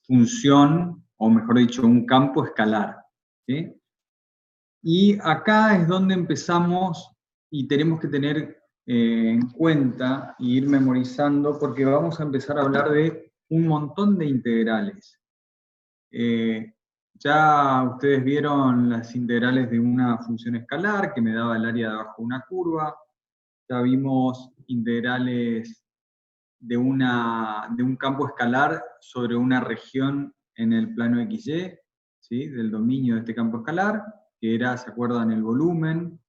función, o mejor dicho, un campo escalar, ¿sí? Y acá es donde empezamos y tenemos que tener en cuenta e ir memorizando, porque vamos a empezar a hablar de un montón de integrales. Ya ustedes vieron las integrales de una función escalar que me daba el área debajo de una curva. Ya vimos integrales de un campo escalar sobre una región en el plano XY, ¿sí? Del dominio de este campo escalar, que era, ¿se acuerdan?, el volumen.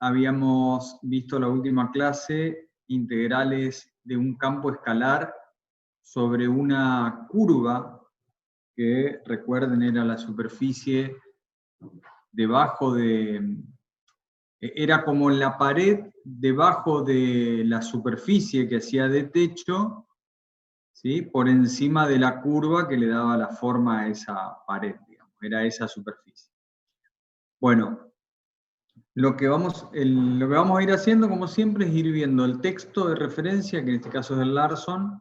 Habíamos visto la última clase integrales de un campo escalar sobre una curva, que recuerden era la superficie debajo de... Era como la pared debajo de la superficie que hacía de techo, ¿sí? Por encima de la curva que le daba la forma a esa pared, digamos, era esa superficie. Bueno, lo que vamos a ir haciendo, como siempre, es ir viendo el texto de referencia, que en este caso es del Larson.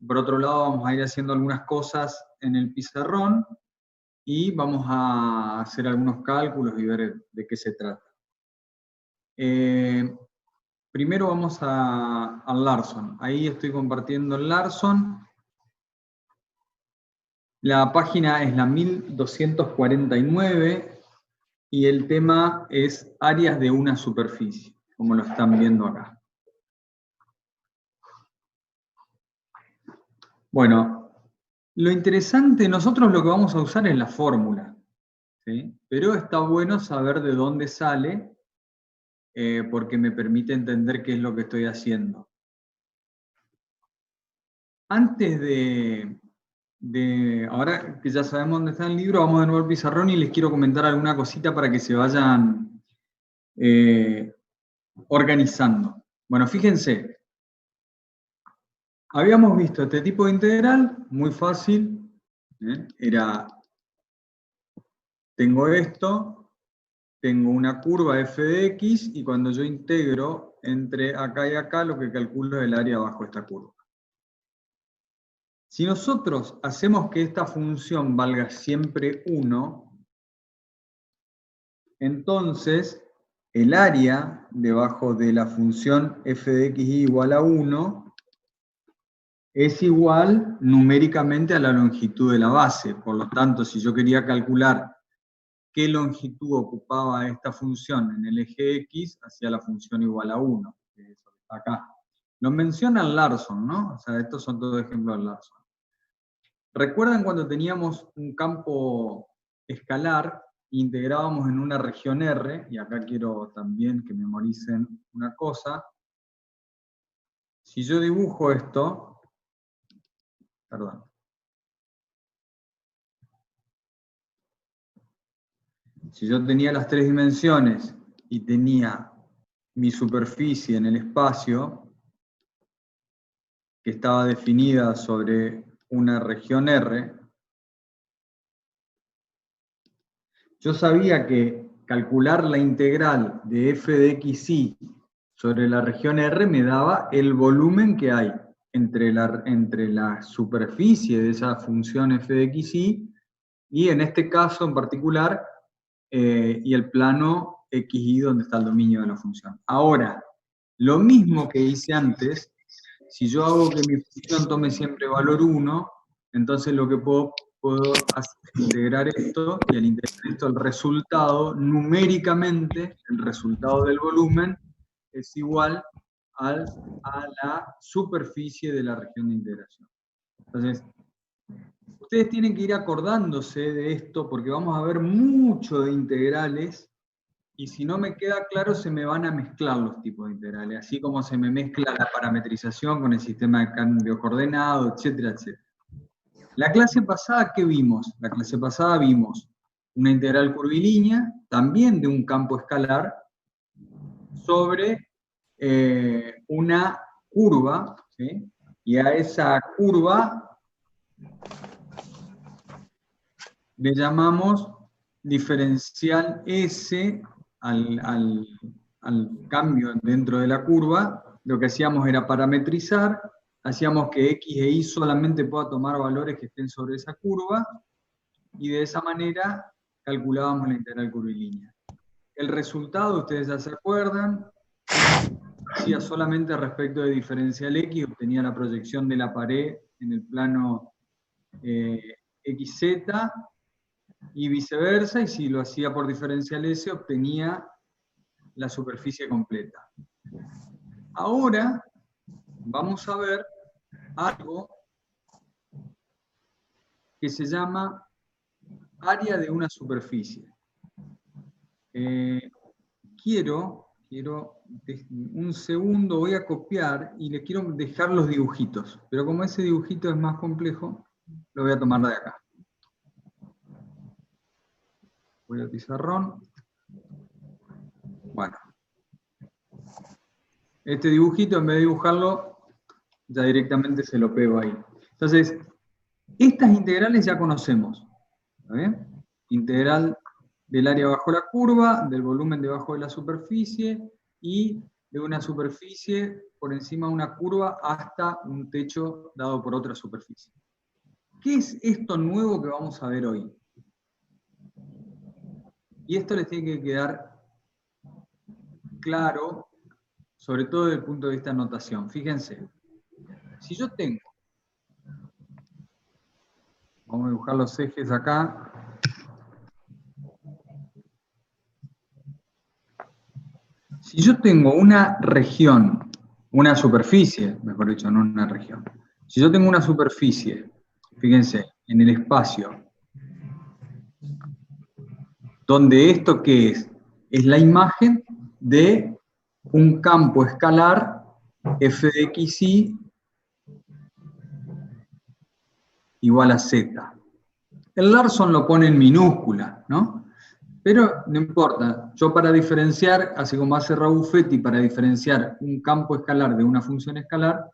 Por otro lado, vamos a ir haciendo algunas cosas en el pizarrón, y vamos a hacer algunos cálculos y ver de qué se trata. Primero vamos al Larson. Ahí estoy compartiendo el Larson. La página es la 1249 y el tema es áreas de una superficie, como lo están viendo acá. Bueno, lo interesante, nosotros lo que vamos a usar es la fórmula, ¿sí? Pero está bueno saber de dónde sale, porque me permite entender qué es lo que estoy haciendo. Antes ahora que ya sabemos dónde está el libro, vamos de nuevo al pizarrón y les quiero comentar alguna cosita para que se vayan organizando. Bueno, fíjense, habíamos visto este tipo de integral, muy fácil, tengo esto, tengo una curva f de x, y cuando yo integro entre acá y acá, lo que calculo es el área bajo esta curva. Si nosotros hacemos que esta función valga siempre 1, entonces el área debajo de la función f de x igual a 1 es igual numéricamente a la longitud de la base. Por lo tanto, si yo quería calcular qué longitud ocupaba esta función en el eje x, hacía la función igual a 1, que es acá. Lo menciona Larson, ¿no? O sea, estos son todos ejemplos de Larson. ¿Recuerdan cuando teníamos un campo escalar, integrábamos en una región R? Y acá quiero también que memoricen una cosa. Si yo dibujo esto, perdón. Si yo tenía las tres dimensiones y tenía mi superficie en el espacio, que estaba definida sobre una región R, yo sabía que calcular la integral de f de xy sobre la región R me daba el volumen que hay entre la superficie de esa función f de xy y, en este caso en particular, y el plano xy donde está el dominio de la función. Ahora, lo mismo que hice antes, si yo hago que mi función tome siempre valor 1, entonces lo que puedo hacer es integrar esto, y al integrar esto el resultado, numéricamente, el resultado del volumen, es igual a la superficie de la región de integración. Entonces, ustedes tienen que ir acordándose de esto, porque vamos a ver mucho de integrales, y si no me queda claro, se me van a mezclar los tipos de integrales, así como se me mezcla la parametrización con el sistema de cambio coordenado, etcétera, etcétera. La clase pasada, ¿qué vimos? La clase pasada vimos una integral curvilínea, también de un campo escalar, sobre una curva, ¿sí? Y a esa curva le llamamos diferencial S al cambio dentro de la curva. Lo que hacíamos era parametrizar hacíamos que X e Y solamente pueda tomar valores que estén sobre esa curva, y de esa manera calculábamos la integral curvilínea. El resultado, ustedes ya se acuerdan, hacía solamente respecto de diferencial X, obtenía la proyección de la pared en el plano XZ, y viceversa, y si lo hacía por diferencial S, obtenía la superficie completa. Ahora vamos a ver algo que se llama área de una superficie. Quiero un segundo, voy a copiar y le quiero dejar los dibujitos, pero como ese dibujito es más complejo, lo voy a tomar de acá. Voy al pizarrón. Bueno. Este dibujito, en vez de dibujarlo, ya directamente se lo pego ahí. Entonces, estas integrales ya conocemos. ¿Está bien? Integral del área bajo la curva, del volumen debajo de la superficie, y de una superficie por encima de una curva hasta un techo dado por otra superficie. ¿Qué es esto nuevo que vamos a ver hoy? Y esto les tiene que quedar claro, sobre todo desde el punto de vista de notación. Fíjense, si yo tengo, vamos a dibujar los ejes acá, si yo tengo una región, una superficie, mejor dicho, no una región, si yo tengo una superficie, fíjense, en el espacio, donde esto ¿qué es? Es la imagen de un campo escalar f de xy igual a z. El Larson lo pone en minúscula, ¿no? Pero no importa, yo para diferenciar, así como hace Raúl Fetti, para diferenciar un campo escalar de una función escalar,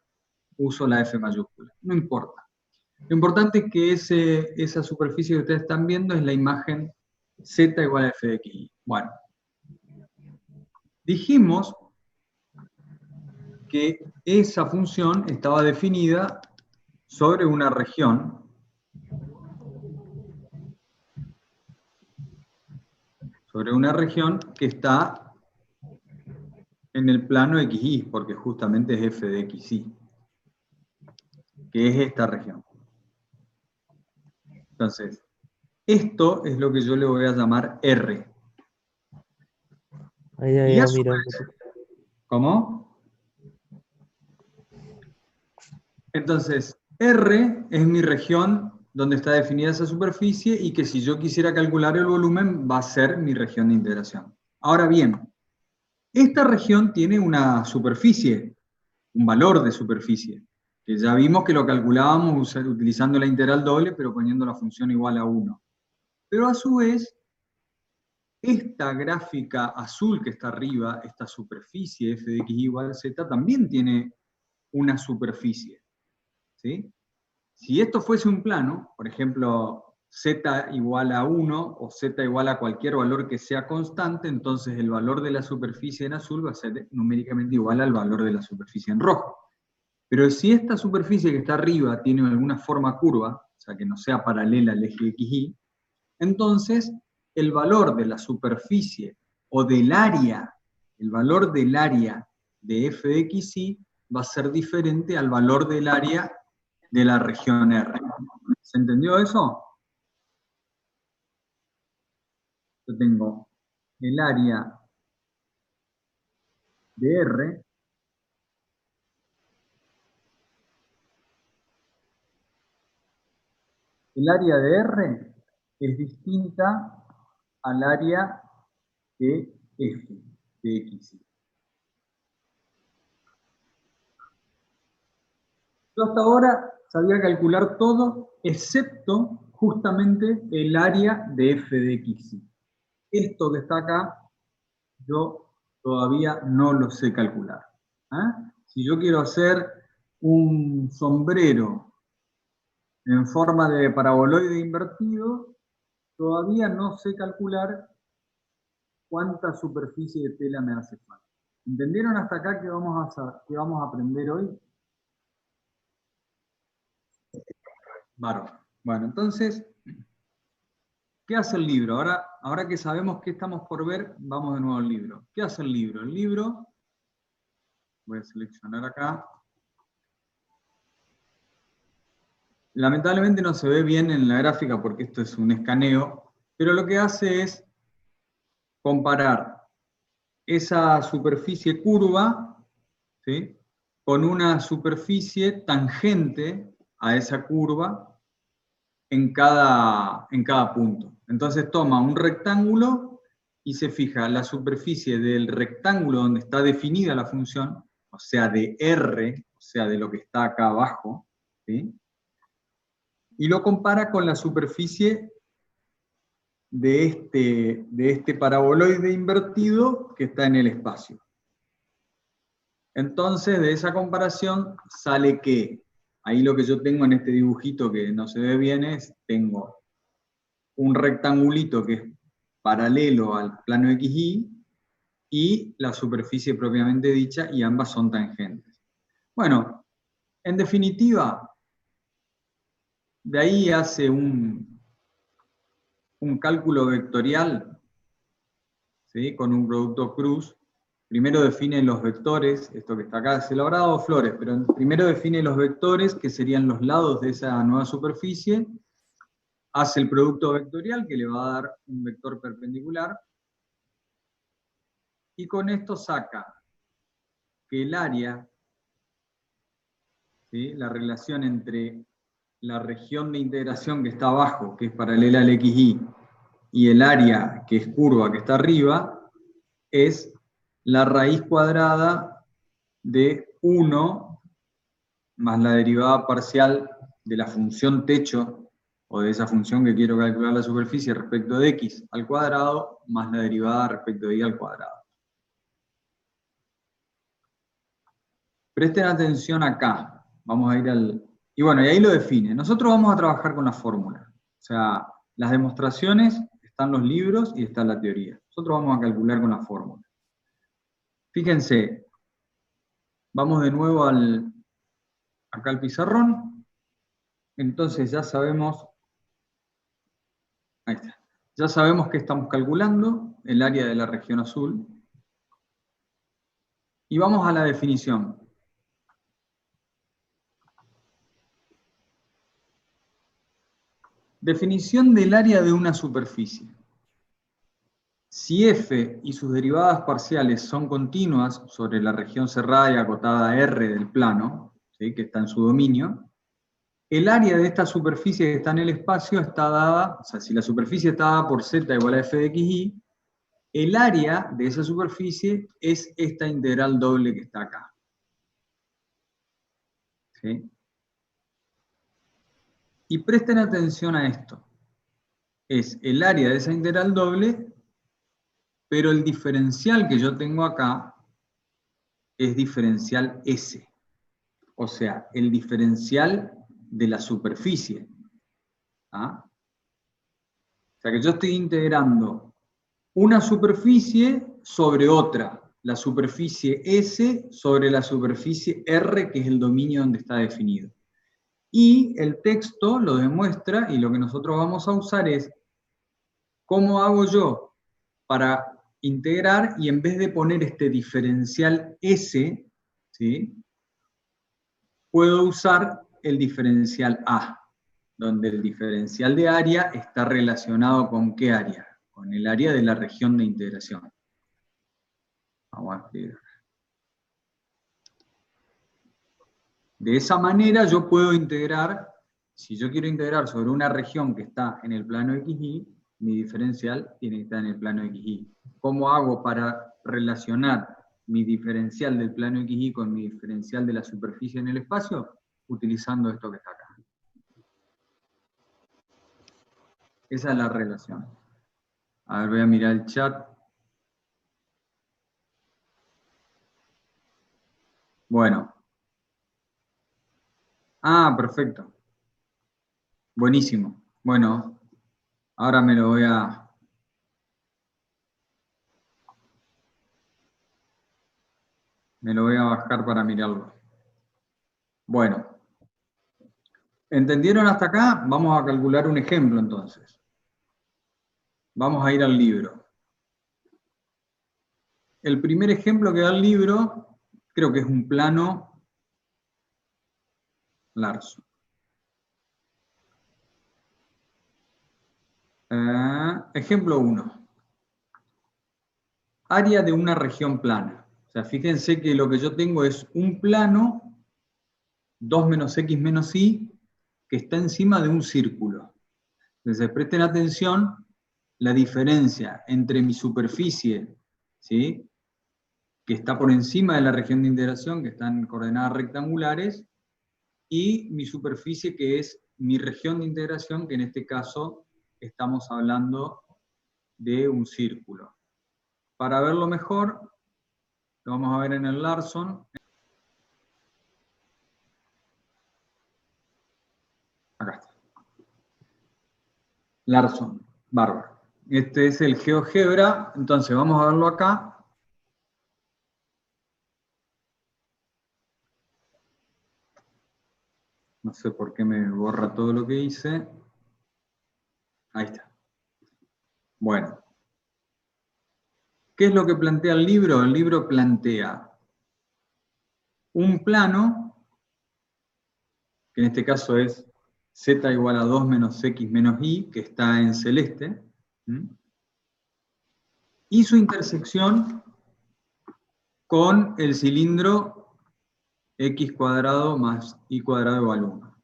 uso la f mayúscula, no importa. Lo importante es que esa superficie que ustedes están viendo es la imagen z igual a f de xy. Bueno, dijimos que esa función estaba definida sobre una región que está en el plano XY, porque justamente es f de XY, que es esta región. Entonces, esto es lo que yo le voy a llamar R. Y a su vez, ¿cómo? Entonces, R es mi región donde está definida esa superficie y que si yo quisiera calcular el volumen va a ser mi región de integración. Ahora bien, esta región tiene una superficie, un valor de superficie, que ya vimos que lo calculábamos utilizando la integral doble, pero poniendo la función igual a 1. Pero a su vez, esta gráfica azul que está arriba, esta superficie f de x igual a z, también tiene una superficie. ¿Sí? Si esto fuese un plano, por ejemplo, z igual a 1 o z igual a cualquier valor que sea constante, entonces el valor de la superficie en azul va a ser numéricamente igual al valor de la superficie en rojo. Pero si esta superficie que está arriba tiene alguna forma curva, o sea que no sea paralela al eje XY, entonces el valor de la superficie o del área, el valor del área de f de xy va a ser diferente al valor del área de la región R. ¿Se entendió eso? Yo tengo el área de R el área de R es distinta al área de F de X. Yo hasta ahora sabía calcular todo, excepto justamente el área de f de x. Esto que está acá, yo todavía no lo sé calcular. Si yo quiero hacer un sombrero en forma de paraboloide invertido, todavía no sé calcular cuánta superficie de tela me hace falta. ¿Entendieron hasta acá qué vamos a aprender hoy? Bárbaro. Bueno, entonces, ¿qué hace el libro? Ahora que sabemos qué estamos por ver, vamos de nuevo al libro. ¿Qué hace el libro? El libro, voy a seleccionar acá. Lamentablemente no se ve bien en la gráfica porque esto es un escaneo, pero lo que hace es comparar esa superficie curva, ¿sí?, con una superficie tangente a esa curva en cada punto. Entonces toma un rectángulo y se fija la superficie del rectángulo donde está definida la función, o sea, de R, o sea, de lo que está acá abajo, ¿sí?, y lo compara con la superficie de este paraboloide invertido que está en el espacio. Entonces, de esa comparación sale que, ahí lo que yo tengo en este dibujito que no se ve bien es, tengo un rectangulito que es paralelo al plano XY y la superficie propiamente dicha, y ambas son tangentes. Bueno, en definitiva, de ahí hace un cálculo vectorial, ¿sí?, con un producto cruz. Primero define los vectores, esto que está acá, se lo habrá dado Flores, pero primero define los vectores, que serían los lados de esa nueva superficie, hace el producto vectorial, que le va a dar un vector perpendicular, y con esto saca que el área, ¿sí?, la relación entre la región de integración que está abajo, que es paralela al XY, y el área que es curva, que está arriba, es la raíz cuadrada de 1 más la derivada parcial de la función techo, o de esa función que quiero calcular la superficie respecto de x al cuadrado, más la derivada respecto de y al cuadrado. Presten atención acá. Vamos a ir al... Y bueno, y ahí lo define. Nosotros vamos a trabajar con la fórmula. O sea, las demostraciones, están los libros y está la teoría. Nosotros vamos a calcular con la fórmula. Fíjense, vamos de nuevo acá al pizarrón. Entonces ya sabemos... Ahí está. Ya sabemos que estamos calculando el área de la región azul. Y vamos a la definición. Definición del área de una superficie. Si f y sus derivadas parciales son continuas sobre la región cerrada y acotada R del plano, ¿sí?, que está en su dominio, el área de esta superficie que está en el espacio está dada, o sea, si la superficie está dada por z igual a f de xy, el área de esa superficie es esta integral doble que está acá. ¿Sí? Y presten atención a esto. Es el área de esa integral doble, pero el diferencial que yo tengo acá es diferencial S. O sea, el diferencial de la superficie. ¿Ah? O sea que yo estoy integrando una superficie sobre otra. La superficie S sobre la superficie R, que es el dominio donde está definido. Y el texto lo demuestra, y lo que nosotros vamos a usar es cómo hago yo para integrar, y en vez de poner este diferencial S, ¿sí?, puedo usar el diferencial A, donde el diferencial de área está relacionado con ¿qué área? Con el área de la región de integración. Vamos a escribir. De esa manera yo puedo integrar, si yo quiero integrar sobre una región que está en el plano XY, mi diferencial tiene que estar en el plano XY. ¿Cómo hago para relacionar mi diferencial del plano XY con mi diferencial de la superficie en el espacio? Utilizando esto que está acá. Esa es la relación. A ver, voy a mirar el chat. Bueno. Ah, perfecto. Buenísimo. Bueno, ahora me lo voy a bajar para mirarlo. Bueno. ¿Entendieron hasta acá? Vamos a calcular un ejemplo entonces. Vamos a ir al libro. El primer ejemplo que da el libro, creo que es un plano Larson. Ejemplo 1. Área de una región plana. O sea, fíjense que lo que yo tengo es un plano, 2 menos x menos y, que está encima de un círculo. Entonces, presten atención, la diferencia entre mi superficie, ¿sí?, que está por encima de la región de integración, que está en coordenadas rectangulares, y mi superficie, que es mi región de integración, que en este caso estamos hablando de un círculo. Para verlo mejor, lo vamos a ver en el Larson. Acá está. Larson, bárbaro. Este es el GeoGebra, entonces vamos a verlo acá. No sé por qué me borra todo lo que hice. Ahí está. Bueno. ¿Qué es lo que plantea el libro? El libro plantea un plano, que en este caso es z igual a 2 menos x menos y, que está en celeste, y su intersección con el cilindro x cuadrado más y cuadrado igual a 1.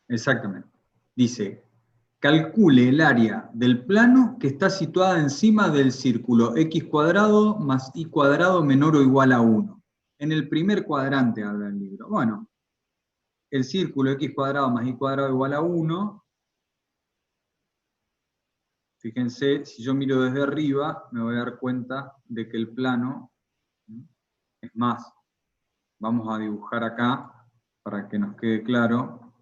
Exactamente. Dice, calcule el área del plano que está situada encima del círculo x cuadrado más y cuadrado menor o igual a 1. En el primer cuadrante habla el libro. Bueno, el círculo x cuadrado más y cuadrado igual a 1, fíjense, si yo miro desde arriba, me voy a dar cuenta de que el plano, es más, vamos a dibujar acá, para que nos quede claro,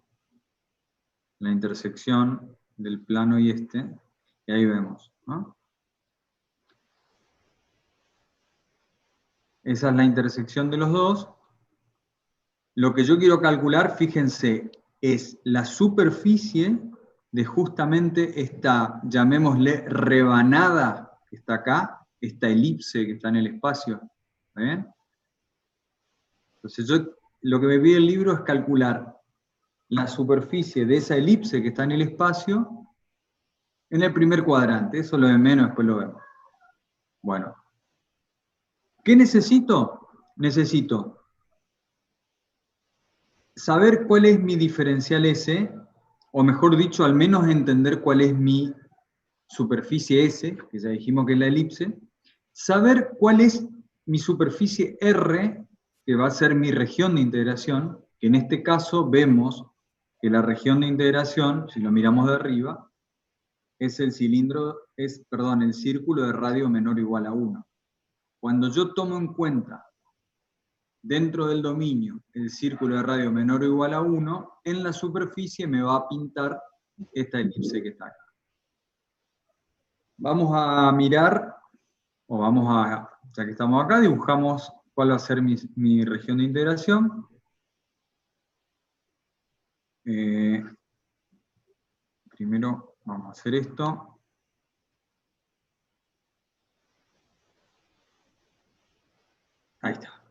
la intersección del plano y este, y ahí vemos, ¿no? Esa es la intersección de los dos. Lo que yo quiero calcular, fíjense, es la superficie de justamente esta, llamémosle, rebanada que está acá, esta elipse que está en el espacio. ¿Bien? Entonces lo que me pide el libro es calcular la superficie de esa elipse que está en el espacio en el primer cuadrante. Eso lo de menos, después lo vemos. Bueno. ¿Qué necesito? Necesito saber cuál es mi diferencial S, o mejor dicho, al menos entender cuál es mi superficie S, que ya dijimos que es la elipse, saber cuál es mi superficie R, que va a ser mi región de integración, que en este caso vemos que la región de integración, si lo miramos de arriba, es el el círculo de radio menor o igual a 1. Cuando yo tomo en cuenta dentro del dominio el círculo de radio menor o igual a 1, en la superficie me va a pintar esta elipse que está acá. Vamos a mirar, ya que estamos acá, dibujamos cuál va a ser mi región de integración. Primero vamos a hacer esto. Ahí está.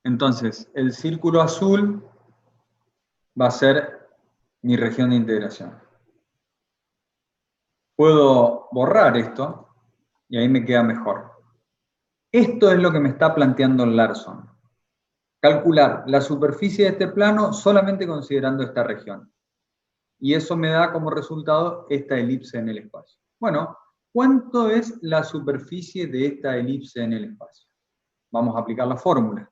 Entonces, el círculo azul va a ser mi región de integración. Puedo borrar esto y ahí me queda mejor. Esto es lo que me está planteando el Larson. Calcular la superficie de este plano solamente considerando esta región. Y eso me da como resultado esta elipse en el espacio. Bueno, ¿cuánto es la superficie de esta elipse en el espacio? Vamos a aplicar la fórmula.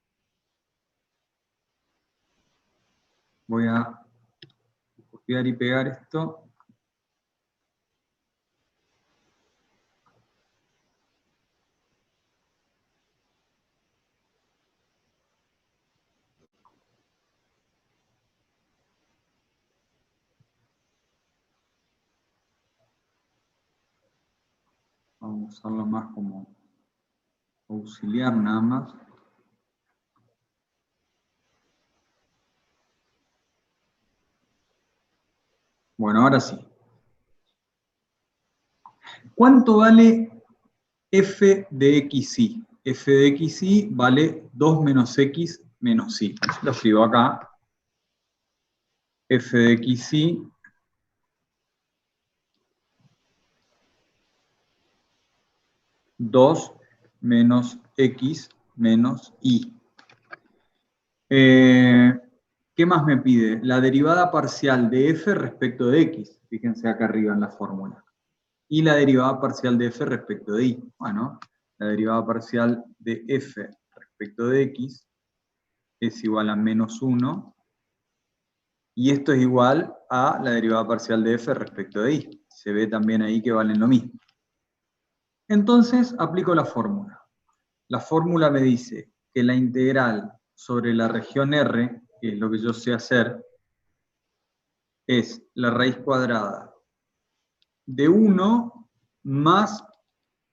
Voy a copiar y pegar esto. Vamos a usarlo más como auxiliar nada más. Bueno, ahora sí. ¿Cuánto vale f de xy? F de xy vale 2 menos x menos y. Lo escribo acá. F de xy dos menos x menos y. ¿Qué más me pide? La derivada parcial de f respecto de x. Fíjense acá arriba en la fórmula. Y la derivada parcial de f respecto de y. Bueno, la derivada parcial de f respecto de x es igual a menos 1. Y esto es igual a la derivada parcial de f respecto de y. Se ve también ahí que valen lo mismo. Entonces, aplico la fórmula. La fórmula me dice que la integral sobre la región R, que es lo que yo sé hacer, es la raíz cuadrada de 1 más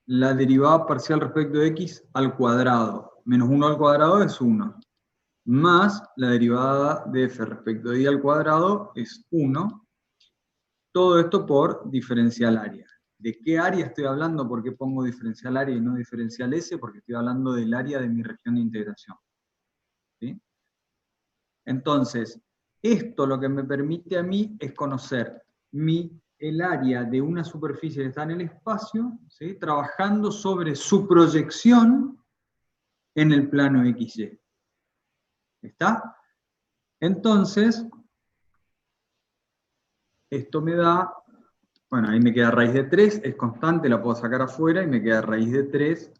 la derivada parcial respecto de x al cuadrado. Menos 1 al cuadrado es 1. Más la derivada de f respecto de y al cuadrado es 1. Todo esto por diferencial área. ¿De qué área estoy hablando? ¿Por qué pongo diferencial área y no diferencial S? Porque estoy hablando del área de mi región de integración. ¿Sí? Entonces, esto lo que me permite a mí es conocer el área de una superficie que está en el espacio, ¿sí? Trabajando sobre su proyección en el plano XY. ¿Está? Entonces, esto me da, bueno, ahí me queda raíz de 3, es constante, la puedo sacar afuera, y me queda raíz de 3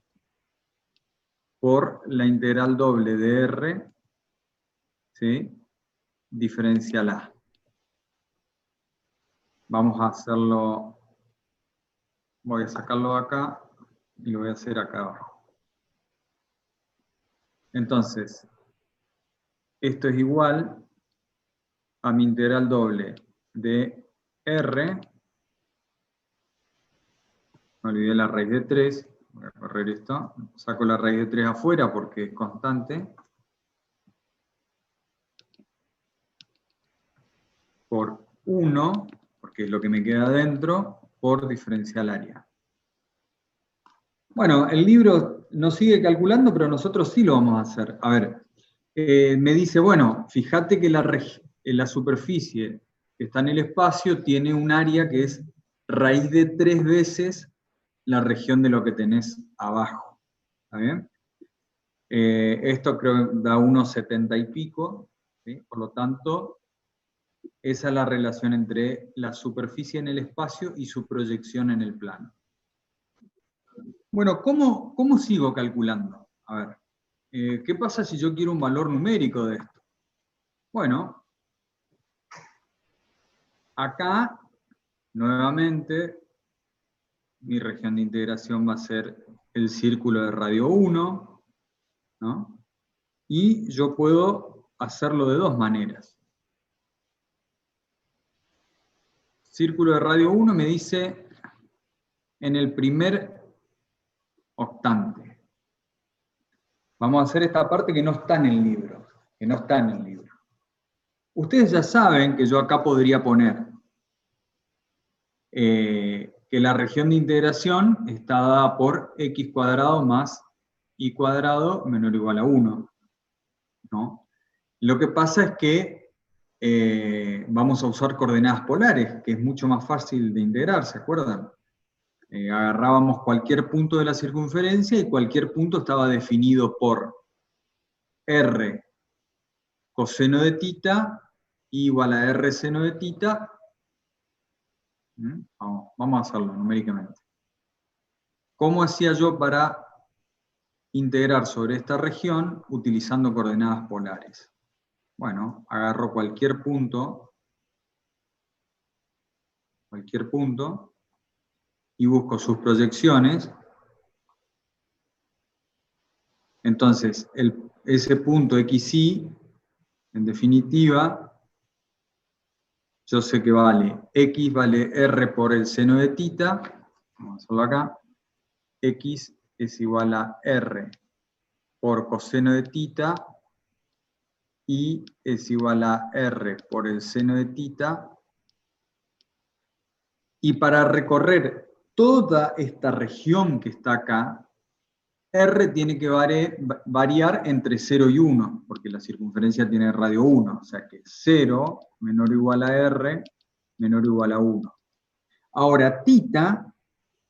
por la integral doble de R, ¿sí? Diferencial A. Vamos a hacerlo, voy a sacarlo de acá, y lo voy a hacer acá abajo. Entonces, esto es igual a mi integral doble de R, me olvidé la raíz de 3, voy a correr esto, saco la raíz de 3 afuera porque es constante, por 1, porque es lo que me queda adentro, por diferencial área. Bueno, el libro nos sigue calculando, pero nosotros sí lo vamos a hacer. A ver, me dice, bueno, fíjate que la superficie que está en el espacio tiene un área que es raíz de 3 veces la región de lo que tenés abajo. ¿Está bien? Esto creo que da unos 70 y pico, ¿sí? Por lo tanto, esa es la relación entre la superficie en el espacio y su proyección en el plano. Bueno, ¿cómo sigo calculando? A ver, ¿qué pasa si yo quiero un valor numérico de esto? Bueno, acá, nuevamente, mi región de integración va a ser el círculo de radio 1, ¿no? Y yo puedo hacerlo de dos maneras. Círculo de radio 1 me dice en el primer octante. Vamos a hacer esta parte que no está en el libro, Ustedes ya saben que yo acá podría poner que la región de integración está dada por x cuadrado más y cuadrado menor o igual a 1, ¿no? Lo que pasa es que vamos a usar coordenadas polares, que es mucho más fácil de integrar, ¿se acuerdan? Agarrábamos cualquier punto de la circunferencia y cualquier punto estaba definido por r coseno de tita igual a r seno de tita. Vamos a hacerlo numéricamente. ¿Cómo hacía yo para integrar sobre esta región utilizando coordenadas polares? Bueno, agarro cualquier punto, y busco sus proyecciones. Entonces, ese punto xy, en definitiva, yo sé que vale x vale r por el seno de tita, vamos a hacerlo acá, x es igual a r por coseno de tita, y es igual a r por el seno de tita Y para recorrer toda esta región que está acá, R tiene que variar entre 0 y 1, porque la circunferencia tiene radio 1, o sea que 0 menor o igual a R menor o igual a 1. Ahora, θ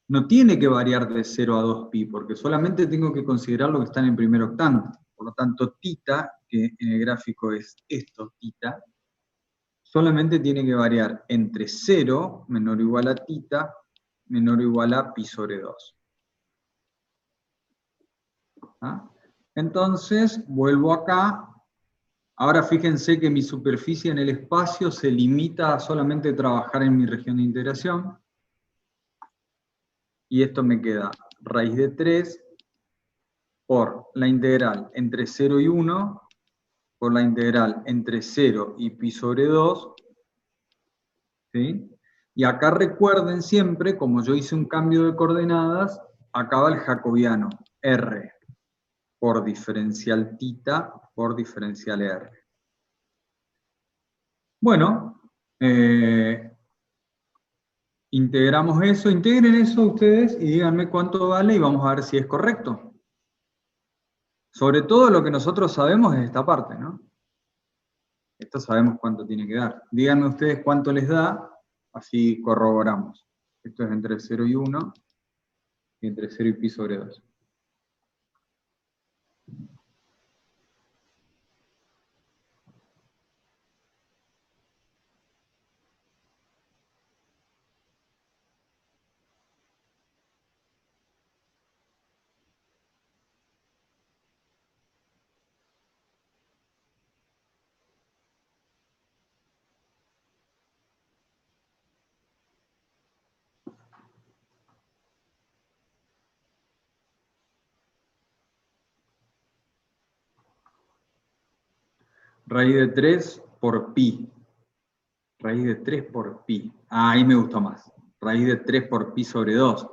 no tiene que variar de 0 a 2pi, porque solamente tengo que considerar lo que está en el primer octante. Por lo tanto, θ, que en el gráfico es esto, θ, solamente tiene que variar entre 0 menor o igual a θ menor o igual a pi sobre 2. ¿Ah? Entonces, vuelvo acá. Ahora fíjense que mi superficie en el espacio se limita a solamente trabajar en mi región de integración. Y esto me queda raíz de 3 por la integral entre 0 y 1, por la integral entre 0 y pi sobre 2. ¿Sí? Y acá recuerden siempre, como yo hice un cambio de coordenadas, acá va el jacobiano, R, por diferencial θ, por diferencial R. Bueno, integramos eso, integren eso ustedes y díganme cuánto vale y vamos a ver si es correcto. Sobre todo lo que nosotros sabemos es esta parte, ¿no? Esto sabemos cuánto tiene que dar. Díganme ustedes cuánto les da, así corroboramos. Esto es entre 0 y 1, y entre 0 y pi sobre 2. Raíz de 3 por pi. Raíz de 3 por pi. Ah, ahí me gustó más. Raíz de 3 por pi sobre 2.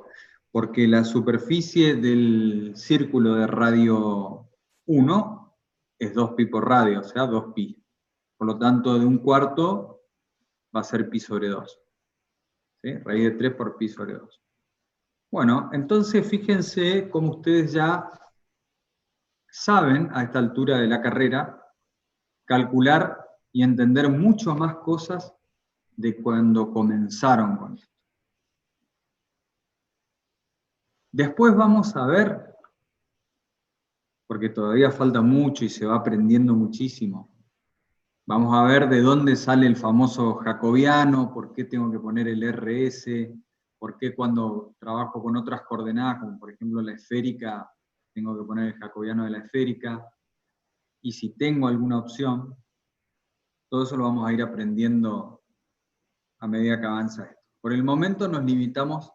Porque la superficie del círculo de radio 1 es 2 pi por radio, o sea, 2 pi. Por lo tanto, de un cuarto va a ser pi sobre 2. ¿Sí? Raíz de 3 por pi sobre 2. Bueno, entonces fíjense cómo ustedes ya saben a esta altura de la carrera calcular y entender mucho más cosas de cuando comenzaron con esto. Después vamos a ver, porque todavía falta mucho y se va aprendiendo muchísimo, vamos a ver de dónde sale el famoso jacobiano, por qué tengo que poner el RS, por qué cuando trabajo con otras coordenadas, como por ejemplo la esférica, tengo que poner el jacobiano de la esférica, y si tengo alguna opción. Todo eso lo vamos a ir aprendiendo a medida que avanza esto. Por el momento nos limitamos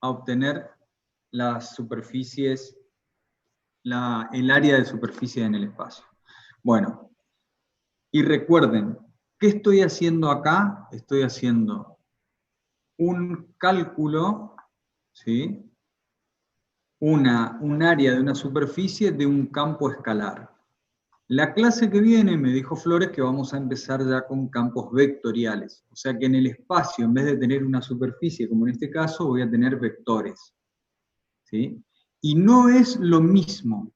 a obtener las superficies, el área de superficie en el espacio. Bueno, y recuerden, ¿qué estoy haciendo acá? Estoy haciendo un cálculo, ¿sí? Un área de una superficie de un campo escalar. La clase que viene me dijo Flores que vamos a empezar ya con campos vectoriales. O sea que en el espacio, en vez de tener una superficie, como en este caso, voy a tener vectores. ¿Sí? Y no es lo mismo,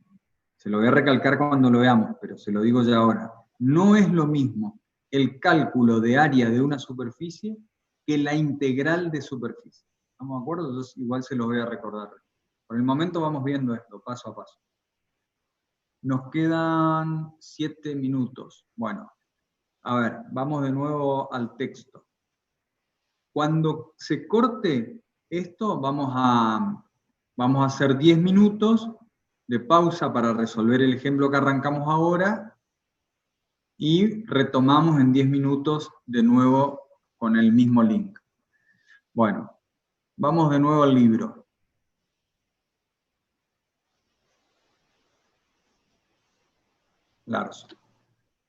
se lo voy a recalcar cuando lo veamos, pero se lo digo ya ahora, no es lo mismo el cálculo de área de una superficie que la integral de superficie. ¿Estamos de acuerdo? Entonces igual se lo voy a recordar. Por el momento vamos viendo esto, paso a paso. Nos quedan 7 minutos. Bueno, a ver, vamos de nuevo al texto. Cuando se corte esto, vamos a hacer 10 minutos de pausa para resolver el ejemplo que arrancamos ahora y retomamos en 10 minutos de nuevo con el mismo link. Bueno, vamos de nuevo al libro. Larson.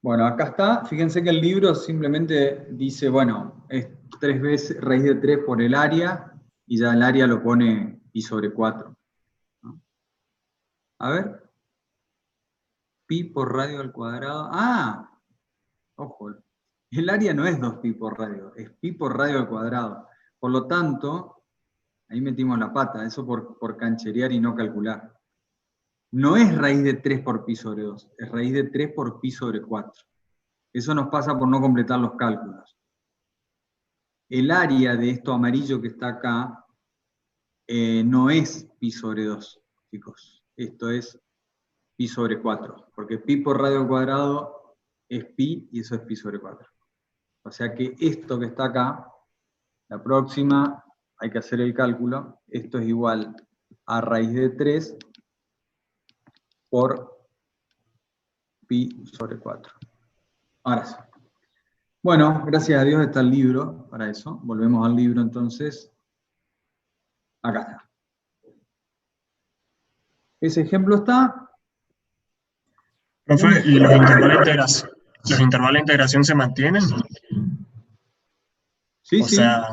Bueno, acá está. Fíjense que el libro simplemente dice, bueno, es 3 veces raíz de 3 por el área, y ya el área lo pone pi sobre 4. ¿No? A ver. Pi por radio al cuadrado. ¡Ah! Ojo. El área no es 2 pi por radio, es pi por radio al cuadrado. Por lo tanto, ahí metimos la pata, eso por cancherear y no calcular. No es raíz de 3 por pi sobre 2, es raíz de 3 por pi sobre 4. Eso nos pasa por no completar los cálculos. El área de esto amarillo que está acá no es pi sobre 2, chicos. Esto es pi sobre 4, porque pi por radio al cuadrado es pi y eso es pi sobre 4. O sea que esto que está acá, la próxima hay que hacer el cálculo, esto es igual a raíz de 3 por pi sobre 4. Ahora sí. Bueno, gracias a Dios está el libro para eso. Volvemos al libro entonces. Acá está. Ese ejemplo está. Profe, ¿y los intervalos de integración se mantienen? Sí, O sí. sea,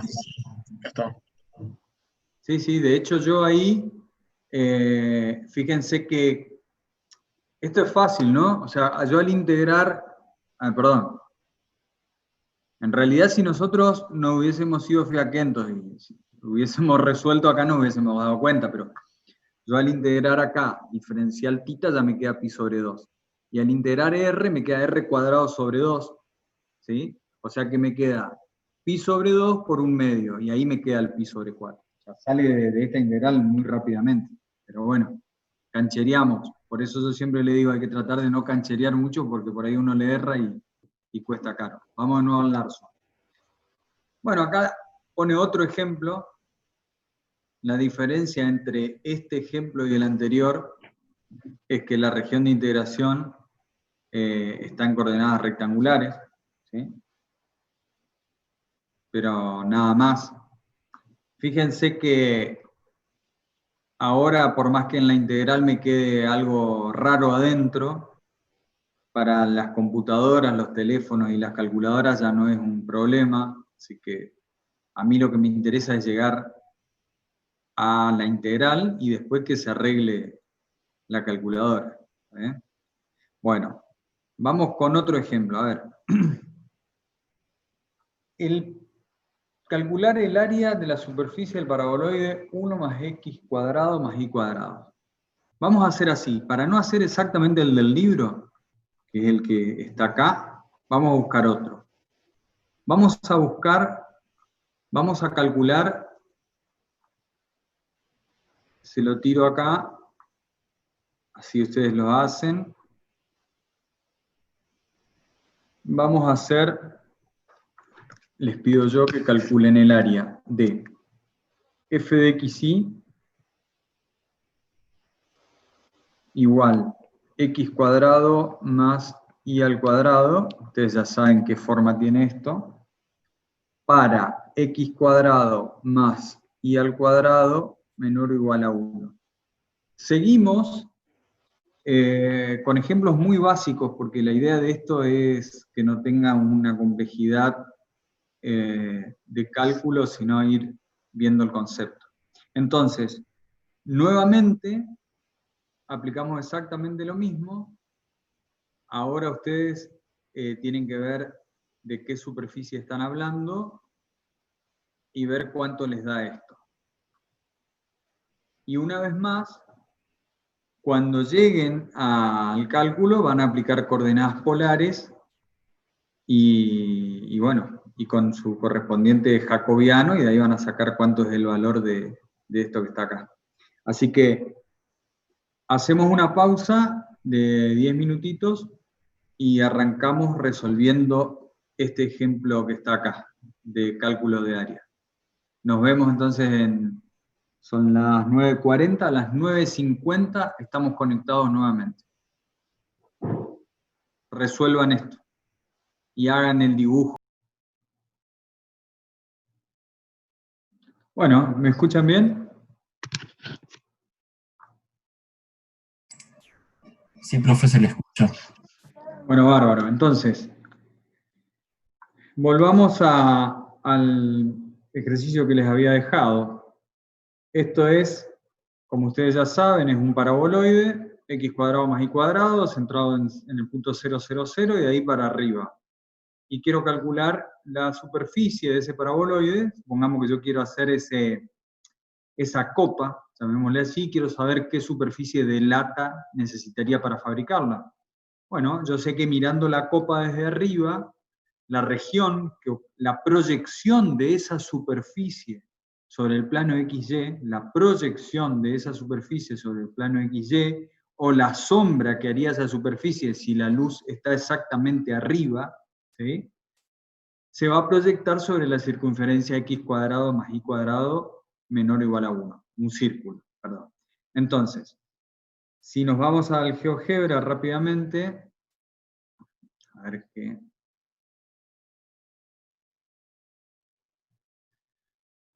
esto. Sí, de hecho yo ahí, fíjense que esto es fácil, ¿no? O sea, yo al integrar, perdón, en realidad si nosotros no hubiésemos sido fiaquentos y si hubiésemos resuelto acá no hubiésemos dado cuenta, pero yo al integrar acá diferencial θ ya me queda pi sobre 2. Y al integrar r me queda r cuadrado sobre 2, ¿sí? O sea que me queda pi sobre 2 por 1/2, y ahí me queda el pi sobre 4. O sea, sale de esta integral muy rápidamente. Pero bueno, canchereamos. Por eso yo siempre le digo, hay que tratar de no cancherear mucho, porque por ahí uno le erra y cuesta caro. Vamos de nuevo al Larson. Bueno, acá pone otro ejemplo. La diferencia entre este ejemplo y el anterior es que la región de integración está en coordenadas rectangulares, ¿sí? Pero nada más. Fíjense que ahora, por más que en la integral me quede algo raro adentro, para las computadoras, los teléfonos y las calculadoras ya no es un problema, así que a mí lo que me interesa es llegar a la integral y después que se arregle la calculadora. ¿Eh? Bueno, vamos con otro ejemplo. A ver. Calcular el área de la superficie del paraboloide 1 más x cuadrado más y cuadrado. Vamos a hacer así. Para no hacer exactamente el del libro, que es el que está acá, vamos a buscar otro. Vamos a calcular, se lo tiro acá, así ustedes lo hacen. Vamos a hacer, les pido yo que calculen el área de f de xy igual x cuadrado más y al cuadrado, ustedes ya saben qué forma tiene esto, para x cuadrado más y al cuadrado menor o igual a 1. Seguimos con ejemplos muy básicos, porque la idea de esto es que no tenga una complejidad de cálculo, sino ir viendo el concepto. Entonces, nuevamente, aplicamos exactamente lo mismo. Ahora ustedes tienen que ver de qué superficie están hablando y ver cuánto les da esto. Y una vez más, cuando lleguen al cálculo van a aplicar coordenadas polares y bueno, y con su correspondiente jacobiano, y de ahí van a sacar cuánto es el valor de esto que está acá. Así que hacemos una pausa de 10 minutitos y arrancamos resolviendo este ejemplo que está acá, de cálculo de área. Nos vemos entonces son las 9:40, a las 9:50 estamos conectados nuevamente. Resuelvan esto y hagan el dibujo. Bueno, ¿me escuchan bien? Sí, profe, se le escucha. Bueno, bárbaro. Entonces, volvamos al ejercicio que les había dejado. Esto es, como ustedes ya saben, es un paraboloide, x cuadrado más y cuadrado, centrado en el punto 0, 0, 0, y de ahí para arriba. y quiero calcular la superficie de ese paraboloide. Supongamos que yo quiero hacer esa copa, llamémosle así, quiero saber qué superficie de lata necesitaría para fabricarla. Bueno, yo sé que mirando la copa desde arriba, la región, la proyección de esa superficie sobre el plano XY, la proyección de esa superficie sobre el plano XY, o la sombra que haría esa superficie si la luz está exactamente arriba, ¿sí?, se va a proyectar sobre la circunferencia x cuadrado más y cuadrado menor o igual a 1, un círculo, perdón. Entonces, si nos vamos al GeoGebra rápidamente, a ver qué...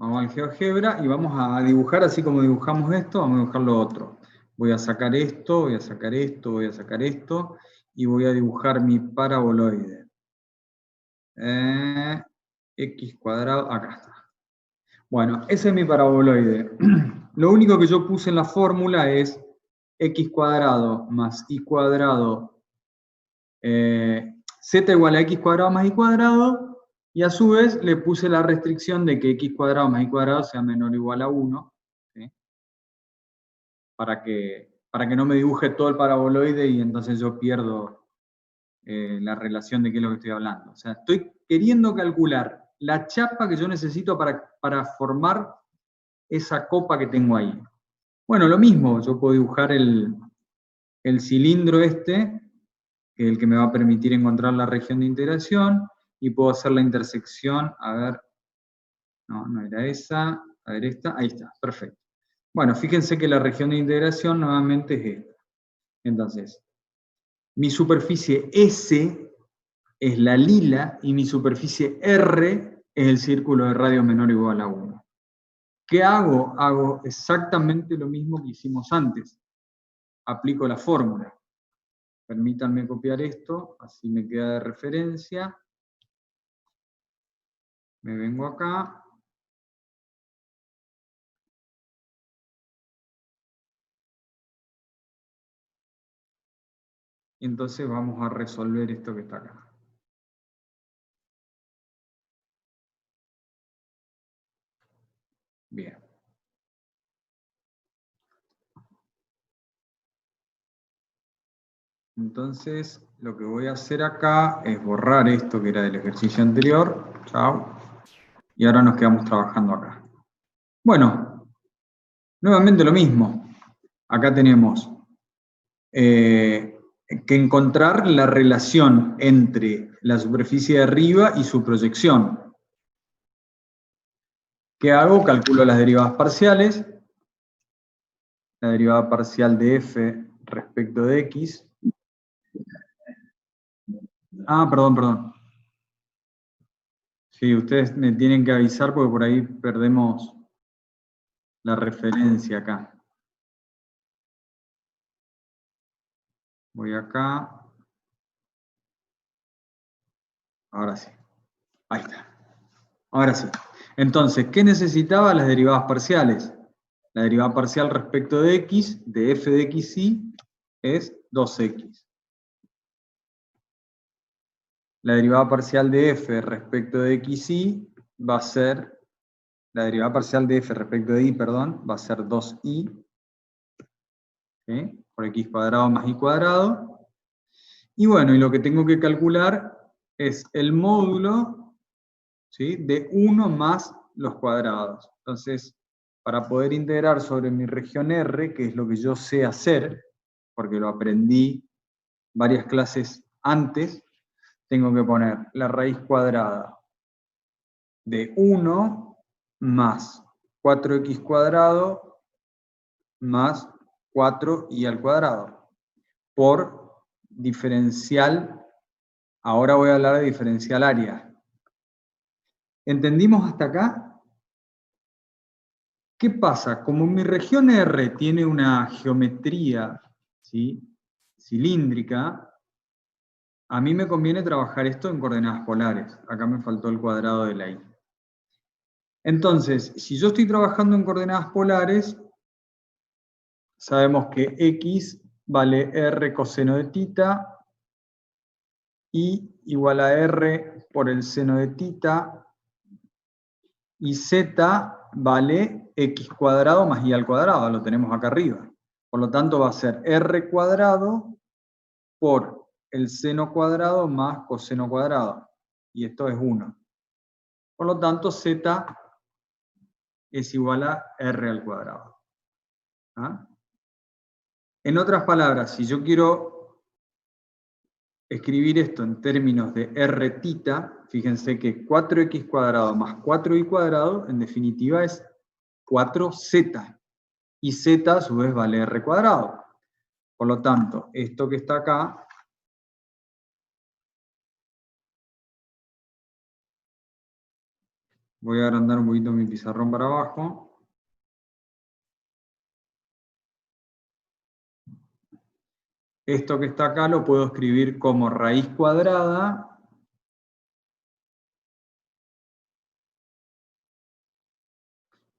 Vamos al GeoGebra y vamos a dibujar, así como dibujamos esto, vamos a dibujar lo otro. Voy a sacar esto, voy a sacar esto, voy a sacar esto, y voy a dibujar mi paraboloide. X cuadrado, acá está. Bueno, ese es mi paraboloide. Lo único que yo puse en la fórmula es x cuadrado más y cuadrado, z igual a x cuadrado más y cuadrado, y a su vez le puse la restricción de que x cuadrado más y cuadrado sea menor o igual a 1, ¿sí?, para que no me dibuje todo el paraboloide y entonces yo pierdo la relación de qué es lo que estoy hablando. O sea, estoy queriendo calcular la chapa que yo necesito para formar esa copa que tengo ahí. Bueno, lo mismo, yo puedo dibujar el cilindro este, que es el que me va a permitir encontrar la región de integración, y puedo hacer la intersección, a ver, no era esa, a ver esta, ahí está, perfecto. Bueno, fíjense que la región de integración nuevamente es esta. Entonces, mi superficie S es la lila y mi superficie R es el círculo de radio menor o igual a 1. ¿Qué hago? Hago exactamente lo mismo que hicimos antes. Aplico la fórmula. Permítanme copiar esto, así me queda de referencia. Me vengo acá. Y entonces vamos a resolver esto que está acá. Bien. Entonces, lo que voy a hacer acá es borrar esto que era del ejercicio anterior. Chao. Y ahora nos quedamos trabajando acá. Bueno, nuevamente lo mismo. Acá tenemos que encontrar la relación entre la superficie de arriba y su proyección. ¿Qué hago? Calculo las derivadas parciales. La derivada parcial de f respecto de x. Perdón. Sí, ustedes me tienen que avisar porque por ahí perdemos la referencia acá. Voy acá. Ahora sí. Ahí está. Ahora sí. Entonces, ¿qué necesitaba? Las derivadas parciales. La derivada parcial respecto de x, de f de xy, es 2x. La derivada parcial de f respecto de xy va a ser, la derivada parcial de f respecto de y, perdón, va a ser 2y, ¿sí?, por x cuadrado más y cuadrado. Y bueno, y lo que tengo que calcular es el módulo, ¿sí?, de 1 más los cuadrados. Entonces, para poder integrar sobre mi región R, que es lo que yo sé hacer, porque lo aprendí varias clases antes, tengo que poner la raíz cuadrada de 1 más 4x cuadrado más 4y al cuadrado, por diferencial, ahora voy a hablar de diferencial área. ¿Entendimos hasta acá? ¿Qué pasa? Como mi región R tiene una geometría, ¿sí?, cilíndrica, a mí me conviene trabajar esto en coordenadas polares. Acá me faltó el cuadrado de la y. Entonces, si yo estoy trabajando en coordenadas polares, sabemos que x vale r coseno de tita I igual a R por el seno de tita, y Z vale X cuadrado más Y al cuadrado, lo tenemos acá arriba. Por lo tanto va a ser R cuadrado por el seno cuadrado más coseno cuadrado, y esto es 1. Por lo tanto, Z es igual a R al cuadrado. ¿Ah? En otras palabras, si yo quiero escribir esto en términos de R tita, fíjense que 4x cuadrado más 4y cuadrado, en definitiva es 4z. Y z a su vez vale R cuadrado. Por lo tanto, esto que está acá, voy a agrandar un poquito mi pizarrón para abajo. Esto que está acá lo puedo escribir como raíz cuadrada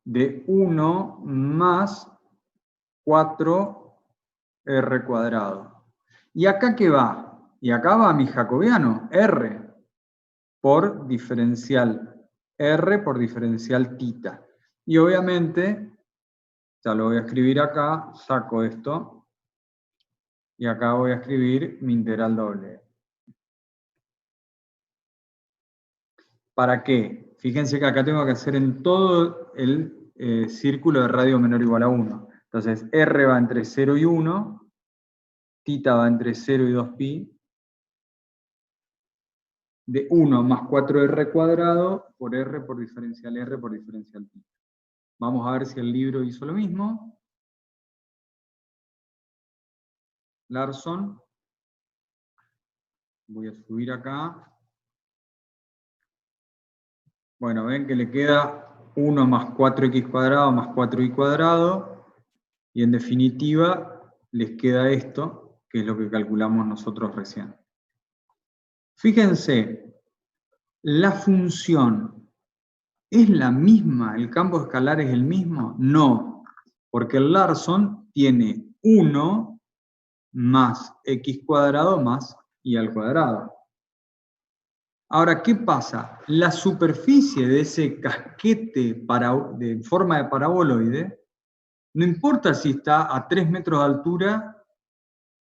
de 1 más 4r cuadrado. ¿Y acá qué va? Y acá va mi jacobiano, r por diferencial tita. Y obviamente, ya lo voy a escribir acá, saco esto, y acá voy a escribir mi integral doble. ¿Para qué? Fíjense que acá tengo que hacer en todo el círculo de radio menor o igual a 1. Entonces, r va entre 0 y 1, tita va entre 0 y 2pi, de 1 más 4r cuadrado por r por diferencial tita. Vamos a ver si el libro hizo lo mismo. Larson. Voy a subir acá. Bueno, ven que le queda 1 más 4x cuadrado más 4y cuadrado, y en definitiva les queda esto, que es lo que calculamos nosotros recién. Fíjense, la función ¿es la misma? ¿El campo escalar es el mismo? No, porque el Larson tiene 1 más x cuadrado más y al cuadrado. Ahora, ¿qué pasa? La superficie de ese casquete de forma de paraboloide, no importa si está a 3 metros de altura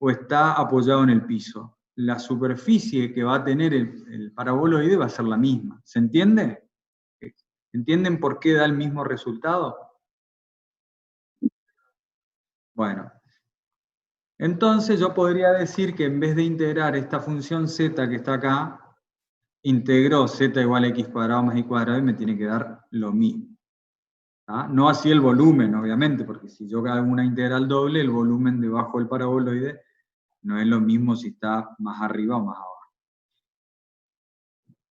o está apoyado en el piso. La superficie que va a tener el paraboloide va a ser la misma. ¿Se entiende? ¿Entienden por qué da el mismo resultado? Bueno, entonces yo podría decir que en vez de integrar esta función z que está acá, integro z igual a x cuadrado más y cuadrado y me tiene que dar lo mismo. ¿Ah? No así el volumen, obviamente, porque si yo hago una integral doble, el volumen debajo del paraboloide no es lo mismo si está más arriba o más abajo.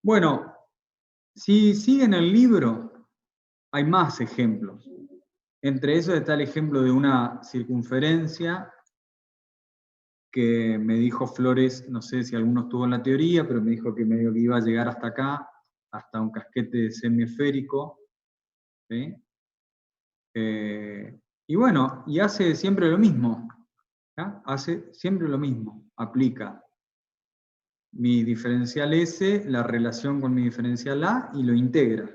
Bueno, si siguen el libro, hay más ejemplos. Entre esos está el ejemplo de una circunferencia que me dijo Flores, no sé si alguno estuvo en la teoría, pero me dijo que medio que iba a llegar hasta acá, hasta un casquete semiesférico. ¿Sí? Y bueno, y hace siempre lo mismo. ¿Ya? Hace siempre lo mismo. Aplica mi diferencial S, la relación con mi diferencial A, y lo integra.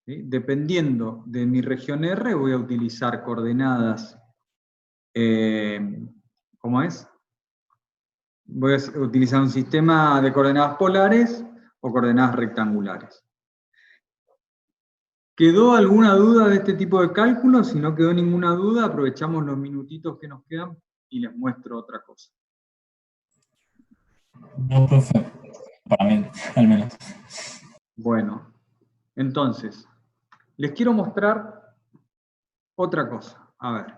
¿Sí? Dependiendo de mi región R, voy a utilizar coordenadas, ¿cómo es? Voy a utilizar un sistema de coordenadas polares o coordenadas rectangulares. ¿Quedó alguna duda de este tipo de cálculo? Si no quedó ninguna duda, aprovechamos los minutitos que nos quedan y les muestro otra cosa. No, profe, para mí, al menos. Bueno, entonces, les quiero mostrar otra cosa. A ver,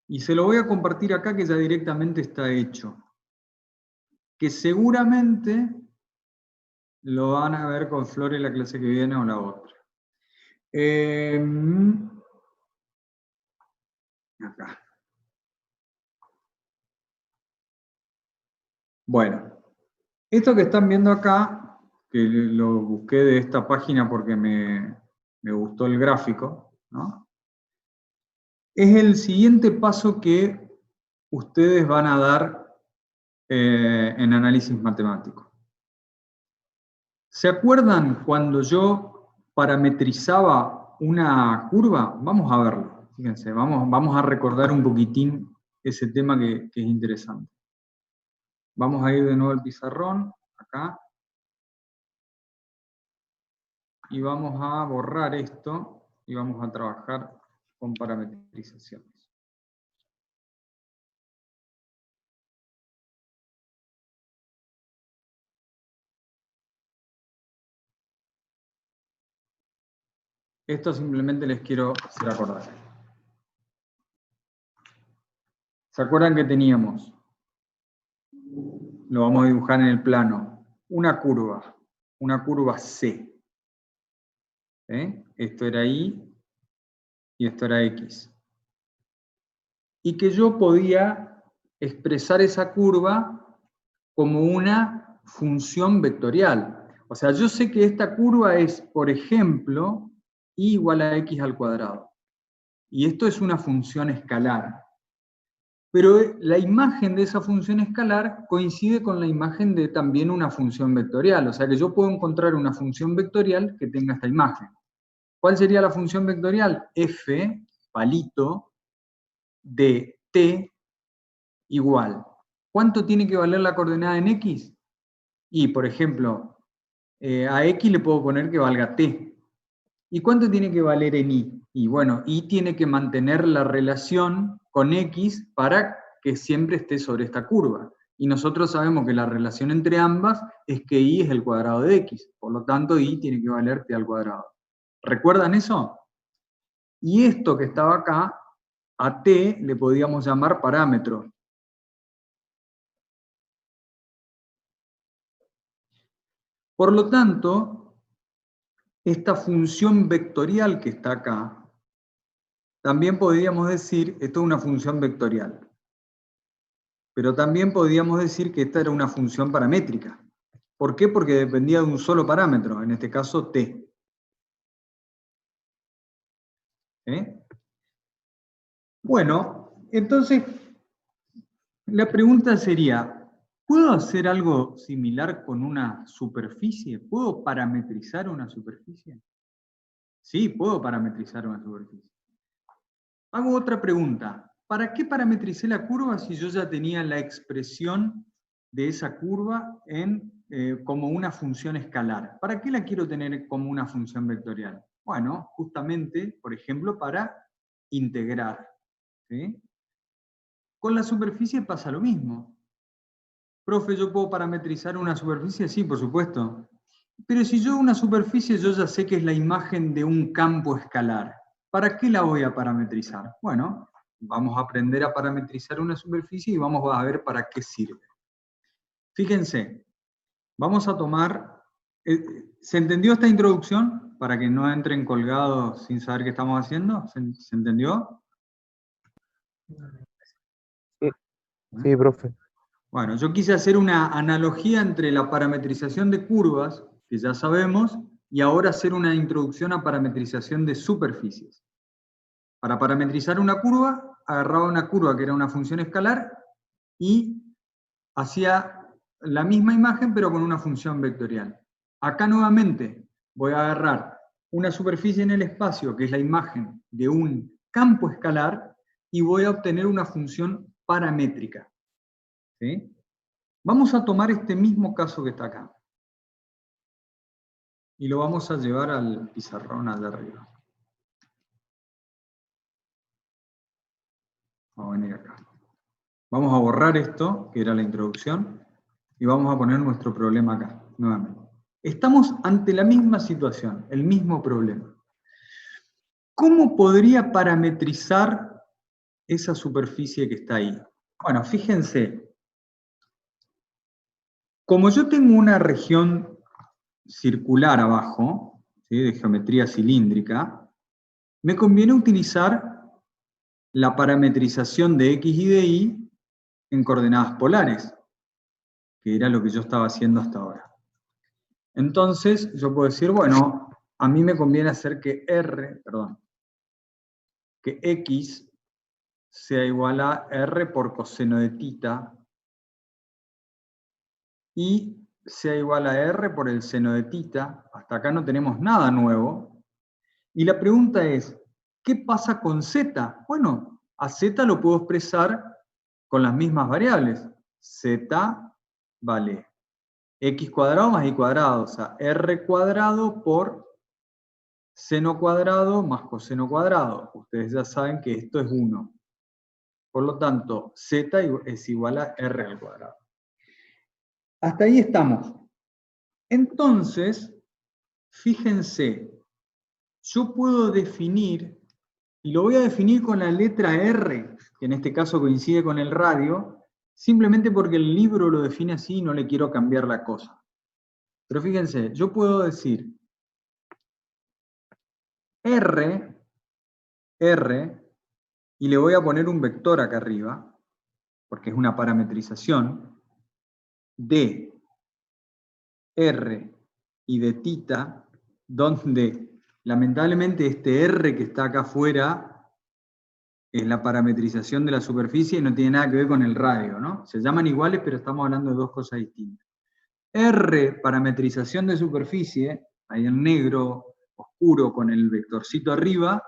y se lo voy a compartir acá que ya directamente está hecho. Que seguramente lo van a ver con Flores la clase que viene o la otra. Acá. Bueno, esto que están viendo acá, que lo busqué de esta página porque me gustó el gráfico, ¿no? Es el siguiente paso que ustedes van a dar en análisis matemático. ¿Se acuerdan cuando yo parametrizaba una curva? Vamos a verlo. Fíjense, vamos a recordar un poquitín ese tema que es interesante. Vamos a ir de nuevo al pizarrón, acá. Y vamos a borrar esto y vamos a trabajar con parametrizaciones. Esto simplemente les quiero hacer acordar. ¿Se acuerdan que teníamos? Lo vamos a dibujar en el plano. Una curva C. Esto era Y y esto era X. Y que yo podía expresar esa curva como una función vectorial. O sea, yo sé que esta curva es, por ejemplo, y igual a x al cuadrado. Y esto es una función escalar. Pero la imagen de esa función escalar coincide con la imagen de también una función vectorial. O sea que yo puedo encontrar una función vectorial que tenga esta imagen. ¿Cuál sería la función vectorial? F, palito, de t igual. ¿Cuánto tiene que valer la coordenada en x? Y, por ejemplo, a x le puedo poner que valga t. ¿Y cuánto tiene que valer en y? Y bueno, y tiene que mantener la relación con x para que siempre esté sobre esta curva. Y nosotros sabemos que la relación entre ambas es que y es el cuadrado de x. Por lo tanto, y tiene que valer t al cuadrado. ¿Recuerdan eso? Y esto que estaba acá, a t le podíamos llamar parámetro. Por lo tanto, esta función vectorial que está acá, también podríamos decir, esto es una función vectorial, pero también podríamos decir que esta era una función paramétrica. ¿Por qué? Porque dependía de un solo parámetro, en este caso t. Bueno, entonces, la pregunta sería, ¿puedo hacer algo similar con una superficie? ¿Puedo parametrizar una superficie? Sí, puedo parametrizar una superficie. Hago otra pregunta. ¿Para qué parametricé la curva si yo ya tenía la expresión de esa curva como una función escalar? ¿Para qué la quiero tener como una función vectorial? Bueno, justamente, por ejemplo, para integrar. ¿Sí? Con la superficie pasa lo mismo. Profe, ¿yo puedo parametrizar una superficie? Sí, por supuesto. Pero si yo una superficie, yo ya sé que es la imagen de un campo escalar. ¿Para qué la voy a parametrizar? Bueno, vamos a aprender a parametrizar una superficie y vamos a ver para qué sirve. Fíjense, vamos a tomar... ¿Se entendió esta introducción? Para que no entren colgados sin saber qué estamos haciendo. ¿Se entendió? Sí, profe. Bueno, yo quise hacer una analogía entre la parametrización de curvas, que ya sabemos, y ahora hacer una introducción a parametrización de superficies. Para parametrizar una curva, agarraba una curva que era una función escalar y hacía la misma imagen pero con una función vectorial. Acá nuevamente voy a agarrar una superficie en el espacio que es la imagen de un campo escalar y voy a obtener una función paramétrica. ¿Sí? Vamos a tomar este mismo caso que está acá y lo vamos a llevar al pizarrón allá arriba. Vamos a venir acá. Vamos a borrar esto, que era la introducción, y vamos a poner nuestro problema acá, nuevamente. Estamos ante la misma situación, el mismo problema. ¿Cómo podría parametrizar esa superficie que está ahí? Bueno, fíjense, como yo tengo una región circular abajo, ¿sí?, de geometría cilíndrica, me conviene utilizar la parametrización de x y de y en coordenadas polares, que era lo que yo estaba haciendo hasta ahora. Entonces, yo puedo decir, bueno, a mí me conviene hacer que que x sea igual a r por coseno de tita y sea igual a R por el seno de tita. Hasta acá no tenemos nada nuevo. Y la pregunta es, ¿qué pasa con Z? Bueno, a Z lo puedo expresar con las mismas variables. Z vale x cuadrado más y cuadrado, o sea, R cuadrado por seno cuadrado más coseno cuadrado. Ustedes ya saben que esto es 1. Por lo tanto, Z es igual a R al cuadrado. Hasta ahí estamos. Entonces, fíjense, yo puedo definir, y lo voy a definir con la letra R, que en este caso coincide con el radio, simplemente porque el libro lo define así y no le quiero cambiar la cosa. Pero fíjense, yo puedo decir R, y le voy a poner un vector acá arriba, porque es una parametrización, de R y de tita, donde lamentablemente este R que está acá afuera es la parametrización de la superficie y no tiene nada que ver con el radio, ¿no? Se llaman iguales, pero estamos hablando de dos cosas distintas. R, parametrización de superficie, ahí en negro oscuro con el vectorcito arriba,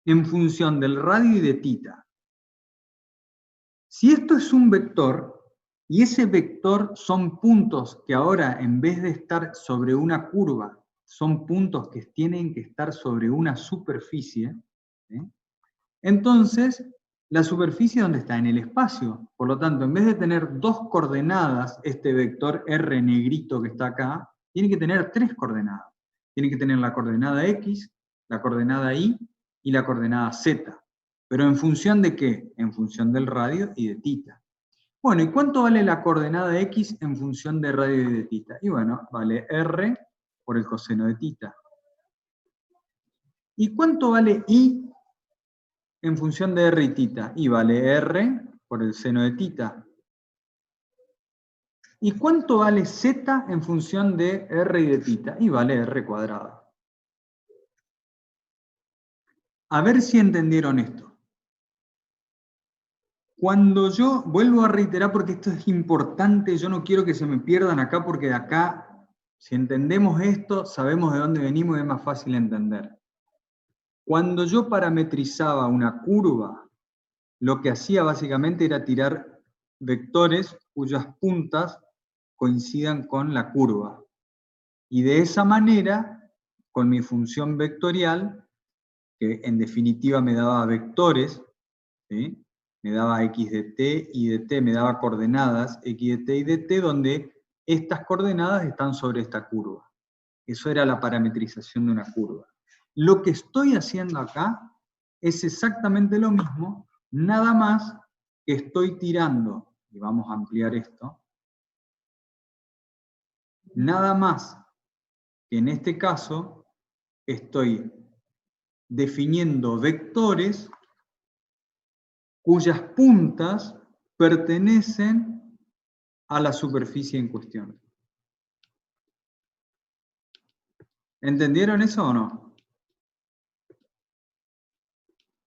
en función del radio y de tita. Si esto es un vector, y ese vector son puntos que ahora, en vez de estar sobre una curva, son puntos que tienen que estar sobre una superficie, ¿sí? Entonces, la superficie, ¿dónde está? En el espacio. Por lo tanto, en vez de tener dos coordenadas, este vector R negrito que está acá, tiene que tener tres coordenadas. Tiene que tener la coordenada X, la coordenada Y y la coordenada Z. ¿Pero en función de qué? En función del radio y de tita. Bueno, ¿y cuánto vale la coordenada X en función de radio y de tita? Y bueno, vale R por el coseno de tita. ¿Y cuánto vale Y en función de R y tita? Y vale R por el seno de tita. ¿Y cuánto vale Z en función de R y de tita? Y vale R cuadrado. A ver si entendieron esto. Cuando yo, vuelvo a reiterar porque esto es importante, yo no quiero que se me pierdan acá porque de acá, si entendemos esto, sabemos de dónde venimos y es más fácil entender. Cuando yo parametrizaba una curva, lo que hacía básicamente era tirar vectores cuyas puntas coincidan con la curva. Y de esa manera, con mi función vectorial, que en definitiva me daba vectores, ¿sí? Me daba x de t y de t, me daba coordenadas x de t y de t, donde estas coordenadas están sobre esta curva. Eso era la parametrización de una curva. Lo que estoy haciendo acá es exactamente lo mismo, nada más que estoy tirando, y vamos a ampliar esto, nada más que en este caso estoy definiendo vectores cuyas puntas pertenecen a la superficie en cuestión. ¿Entendieron eso o no?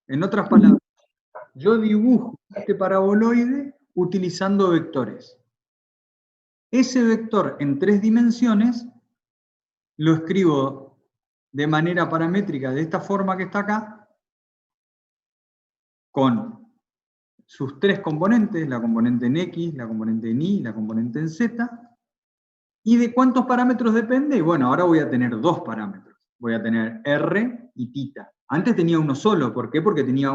En otras palabras, yo dibujo este paraboloide utilizando vectores. Ese vector en 3 dimensiones lo escribo de manera paramétrica de esta forma que está acá, con sus 3 componentes, la componente en X, la componente en Y, la componente en Z. ¿Y de cuántos parámetros depende? Bueno, ahora voy a tener 2 parámetros. Voy a tener R y tita. Antes tenía uno solo, ¿por qué? Porque tenía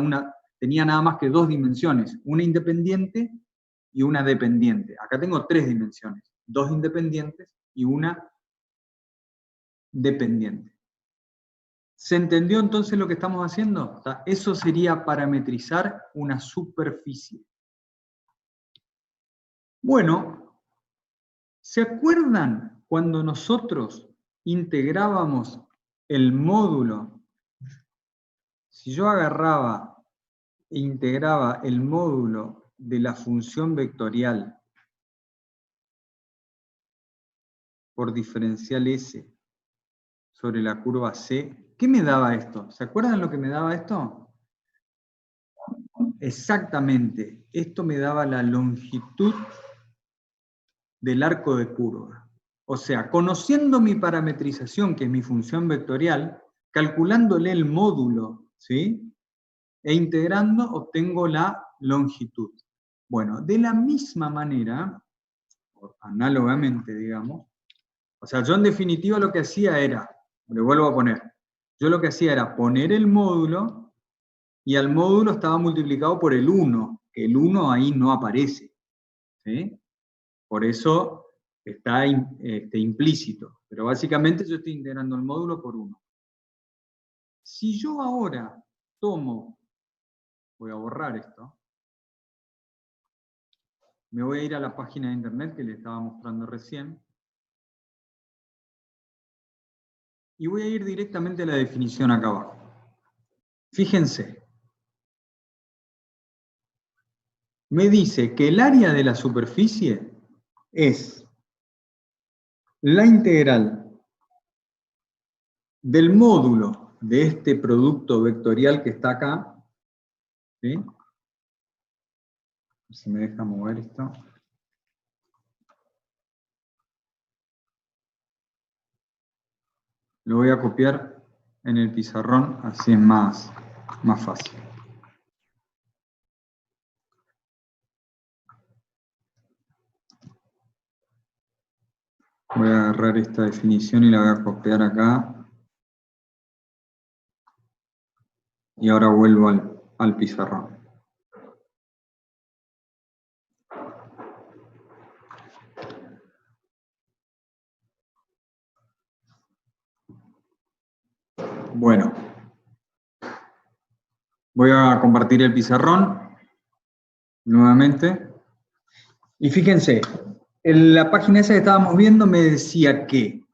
nada más que 2 dimensiones, una independiente y una dependiente. Acá tengo 3 dimensiones, 2 independientes y una dependiente. ¿Se entendió entonces lo que estamos haciendo? O sea, eso sería parametrizar una superficie. Bueno, ¿se acuerdan cuando nosotros integrábamos el módulo? Si yo agarraba e integraba el módulo de la función vectorial por diferencial S sobre la curva C, ¿qué me daba esto? ¿Se acuerdan lo que me daba esto? Exactamente, esto me daba la longitud del arco de curva. O sea, conociendo mi parametrización, que es mi función vectorial, calculándole el módulo, ¿sí? E integrando, obtengo la longitud. Bueno, de la misma manera, análogamente, digamos, o sea, yo en definitiva lo que hacía era, le vuelvo a poner, yo lo que hacía era poner el módulo, y al módulo estaba multiplicado por el 1, que el 1 ahí no aparece, ¿sí? Por eso está implícito, pero básicamente yo estoy integrando el módulo por 1. Si yo ahora tomo, voy a borrar esto, me voy a ir a la página de internet que les estaba mostrando recién, y voy a ir directamente a la definición acá abajo. Fíjense, me dice que el área de la superficie es la integral del módulo de este producto vectorial que está acá, ¿sí? Si me deja mover esto. Lo voy a copiar en el pizarrón, así es más fácil. Voy a agarrar esta definición y la voy a copiar acá. Y ahora vuelvo al pizarrón. Bueno, voy a compartir el pizarrón nuevamente. Y fíjense, en la página esa que estábamos viendo me decía que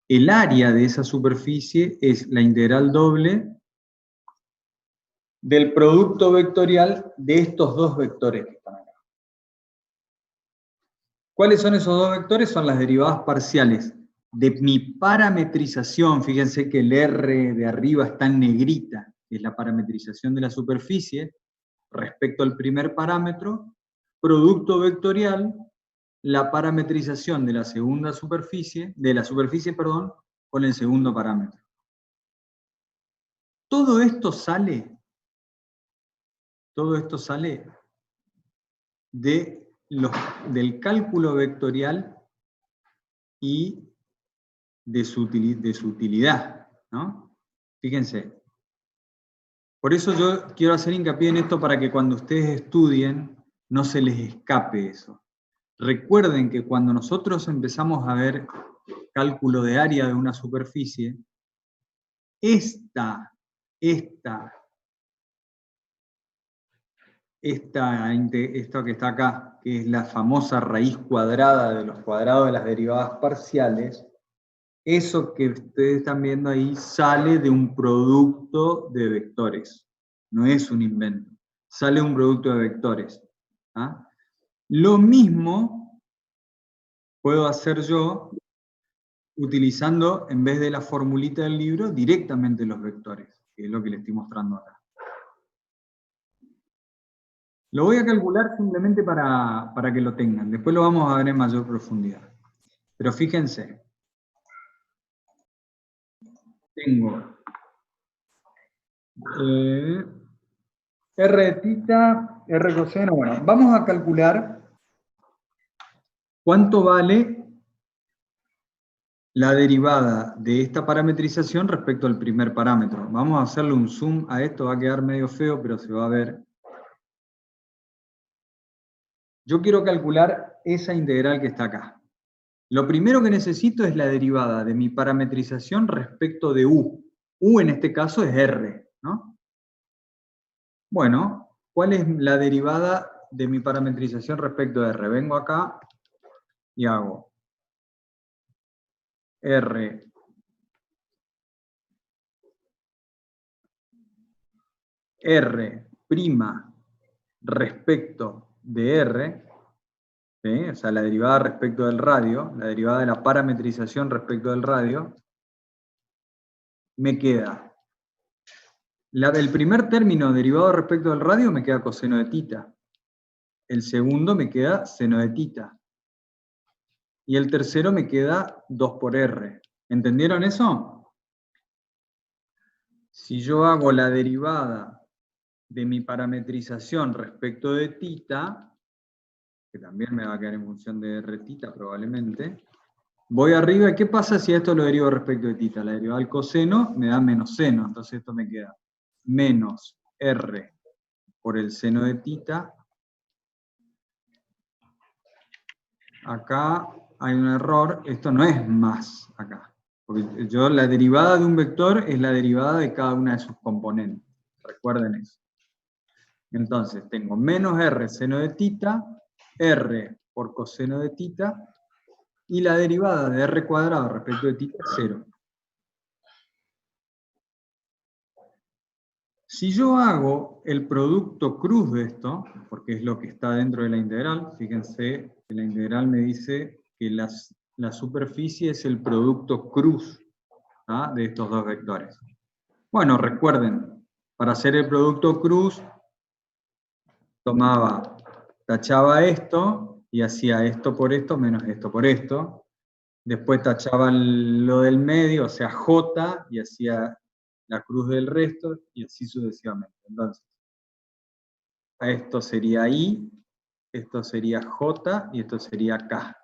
el área de esa superficie es la integral doble del producto vectorial de estos dos vectores que están acá. ¿Cuáles son esos dos vectores? Son las derivadas parciales de mi parametrización. Fíjense que el R de arriba está en negrita, que es la parametrización de la superficie respecto al primer parámetro, producto vectorial, la parametrización de la segunda superficie, con el segundo parámetro. Todo esto sale del cálculo vectorial y de su utilidad, ¿no? Fíjense. Por eso yo quiero hacer hincapié en esto para que cuando ustedes estudien no se les escape eso. Recuerden que cuando nosotros empezamos a ver cálculo de área de una superficie, esto que está acá, que es la famosa raíz cuadrada de los cuadrados de las derivadas parciales, eso que ustedes están viendo ahí sale de un producto de vectores. No es un invento. Sale un producto de vectores. ¿Ah? Lo mismo puedo hacer yo utilizando, en vez de la formulita del libro, directamente los vectores, que es lo que les estoy mostrando acá. Lo voy a calcular simplemente para que lo tengan. Después lo vamos a ver en mayor profundidad. Pero fíjense. Tengo R de tita, R coseno. Bueno, vamos a calcular cuánto vale la derivada de esta parametrización respecto al primer parámetro. Vamos a hacerle un zoom a esto, va a quedar medio feo, pero se va a ver. Yo quiero calcular esa integral que está acá. Lo primero que necesito es la derivada de mi parametrización respecto de U. U en este caso es R, ¿no? Bueno, ¿cuál es la derivada de mi parametrización respecto de R? Vengo acá y hago R prima respecto de R, ¿sí? O sea, la derivada respecto del radio, la derivada de la parametrización respecto del radio, me queda la del primer término derivado respecto del radio me queda coseno de tita. El segundo me queda seno de tita. y el tercero me queda 2 por R. ¿Entendieron eso? Si yo hago la derivada de mi parametrización respecto de θ, que también me va a quedar en función de R θ probablemente, voy arriba, ¿qué pasa si esto lo derivo respecto de θ? La derivada del coseno me da menos seno, entonces esto me queda menos R por el seno de θ. Acá hay un error, esto no es más acá. Porque la derivada de un vector es la derivada de cada una de sus componentes. Recuerden eso. Entonces tengo menos R seno de θ, R por coseno de θ, y la derivada de R cuadrado respecto de θ es 0. Si yo hago el producto cruz de esto, porque es lo que está dentro de la integral, fíjense que la integral me dice que la superficie es el producto cruz, ¿tá?, de estos dos vectores. Bueno, recuerden, para hacer el producto cruz, tachaba esto y hacía esto por esto menos esto por esto. Después tachaba lo del medio, o sea, J, y hacía la cruz del resto, y así sucesivamente. Entonces, esto sería I, esto sería J, y esto sería K.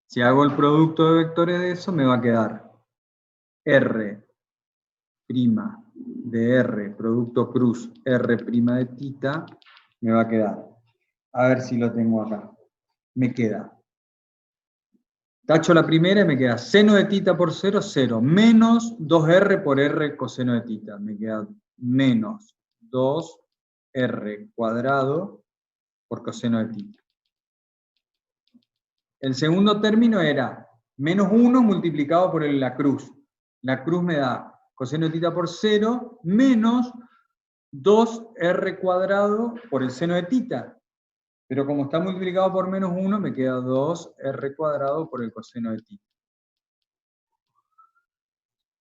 Si hago el producto de vectores de eso, me va a quedar R' de R, producto cruz, R' de θ, me va a quedar. A ver si lo tengo acá. Me queda. Tacho la primera y me queda seno de θ por 0, 0. Menos 2R por R coseno de θ. Me queda menos 2R cuadrado por coseno de θ. El segundo término era menos 1 multiplicado por la cruz. La cruz me da coseno de θ por 0 menos 2R cuadrado por el seno de θ. Pero como está multiplicado por menos 1, me queda 2R cuadrado por el coseno de θ.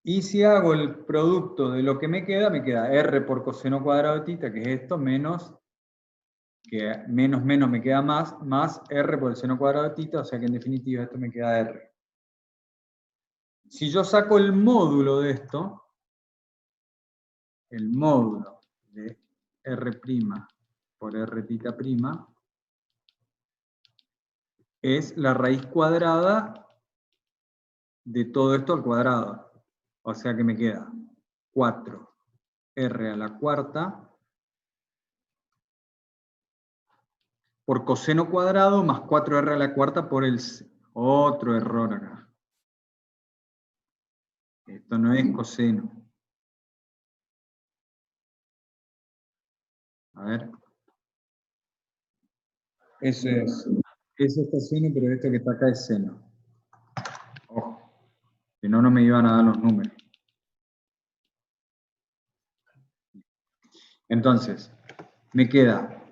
Y si hago el producto de lo que me queda R por coseno cuadrado de θ, que es esto, menos menos me queda más R por el seno cuadrado de θ, o sea que en definitiva esto me queda R. Si yo saco el módulo de esto, el módulo de R' por R θ', es la raíz cuadrada de todo esto al cuadrado. O sea que me queda 4R a la cuarta por coseno cuadrado más 4R a la cuarta por el... Otro error acá. Esto no es coseno. A ver. Eso está seno, pero esto que está acá es seno. Ojo. Si no, no me iban a dar los números. Entonces, me queda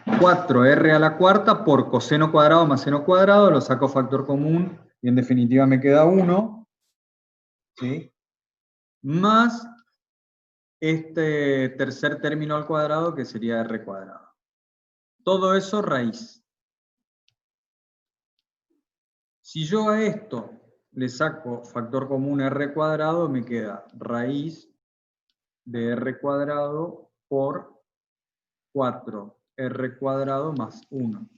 4R a la cuarta por coseno cuadrado más seno cuadrado, lo saco factor común y en definitiva me queda 1, ¿sí? Más este tercer término al cuadrado que sería R cuadrado. Todo eso raíz. Si yo a esto le saco factor común R cuadrado, me queda raíz de R cuadrado por 4R cuadrado más 1.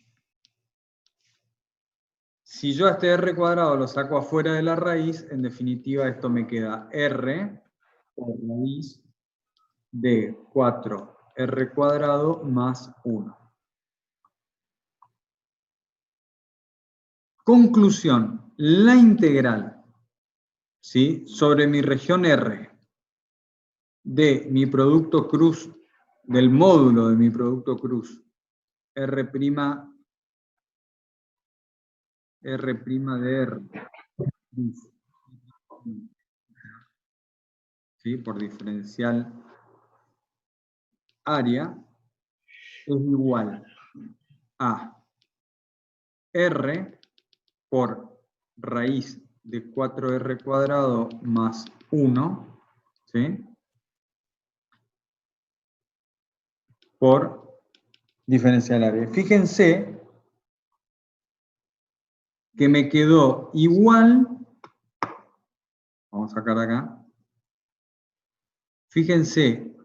Si yo a este R cuadrado lo saco afuera de la raíz, en definitiva esto me queda R por raíz de 4R cuadrado más 1. Conclusión, la integral, ¿sí?, sobre mi región R de mi producto cruz, del módulo de mi producto cruz, R' de R, ¿sí?, por diferencial área, es igual a R por raíz de 4R cuadrado más 1, ¿sí?, por diferencial área. Fíjense que me quedó igual, vamos a sacar acá, fíjense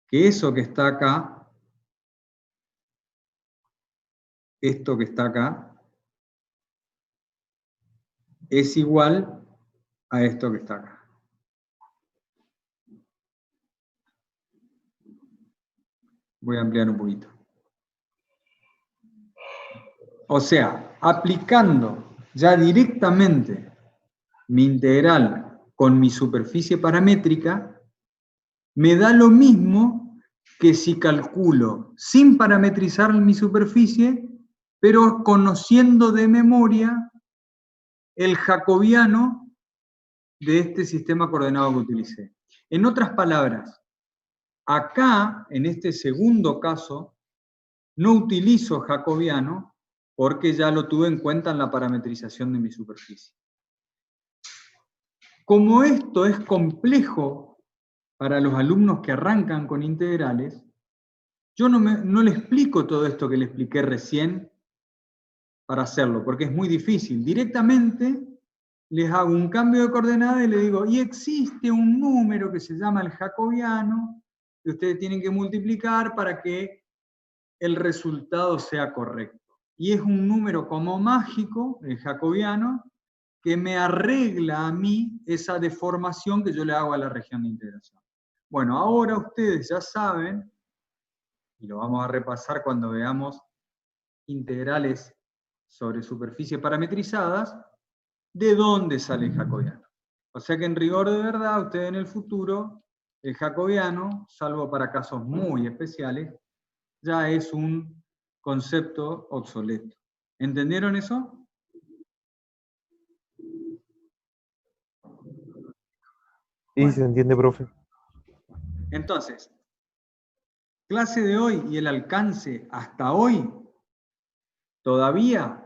que eso que está acá, esto que está acá, es igual a esto que está acá. Voy a ampliar un poquito. O sea, aplicando ya directamente mi integral con mi superficie paramétrica, me da lo mismo que si calculo sin parametrizar mi superficie, pero conociendo de memoria el jacobiano de este sistema coordenado que utilicé. En otras palabras, acá, en este segundo caso, no utilizo jacobiano porque ya lo tuve en cuenta en la parametrización de mi superficie. Como esto es complejo para los alumnos que arrancan con integrales, yo no le explico todo esto que le expliqué recién para hacerlo, porque es muy difícil. Directamente les hago un cambio de coordenada y le digo, y existe un número que se llama el jacobiano, que ustedes tienen que multiplicar para que el resultado sea correcto. Y es un número como mágico, el jacobiano, que me arregla a mí esa deformación que yo le hago a la región de integración. Bueno, ahora ustedes ya saben, y lo vamos a repasar cuando veamos integrales sobre superficies parametrizadas, de dónde sale el jacobiano. O sea que en rigor de verdad, ustedes en el futuro, el jacobiano, salvo para casos muy especiales, ya es un concepto obsoleto. ¿Entendieron eso? Sí, Bueno, se entiende, profe. entonces, clase de hoy y el alcance hasta hoy, todavía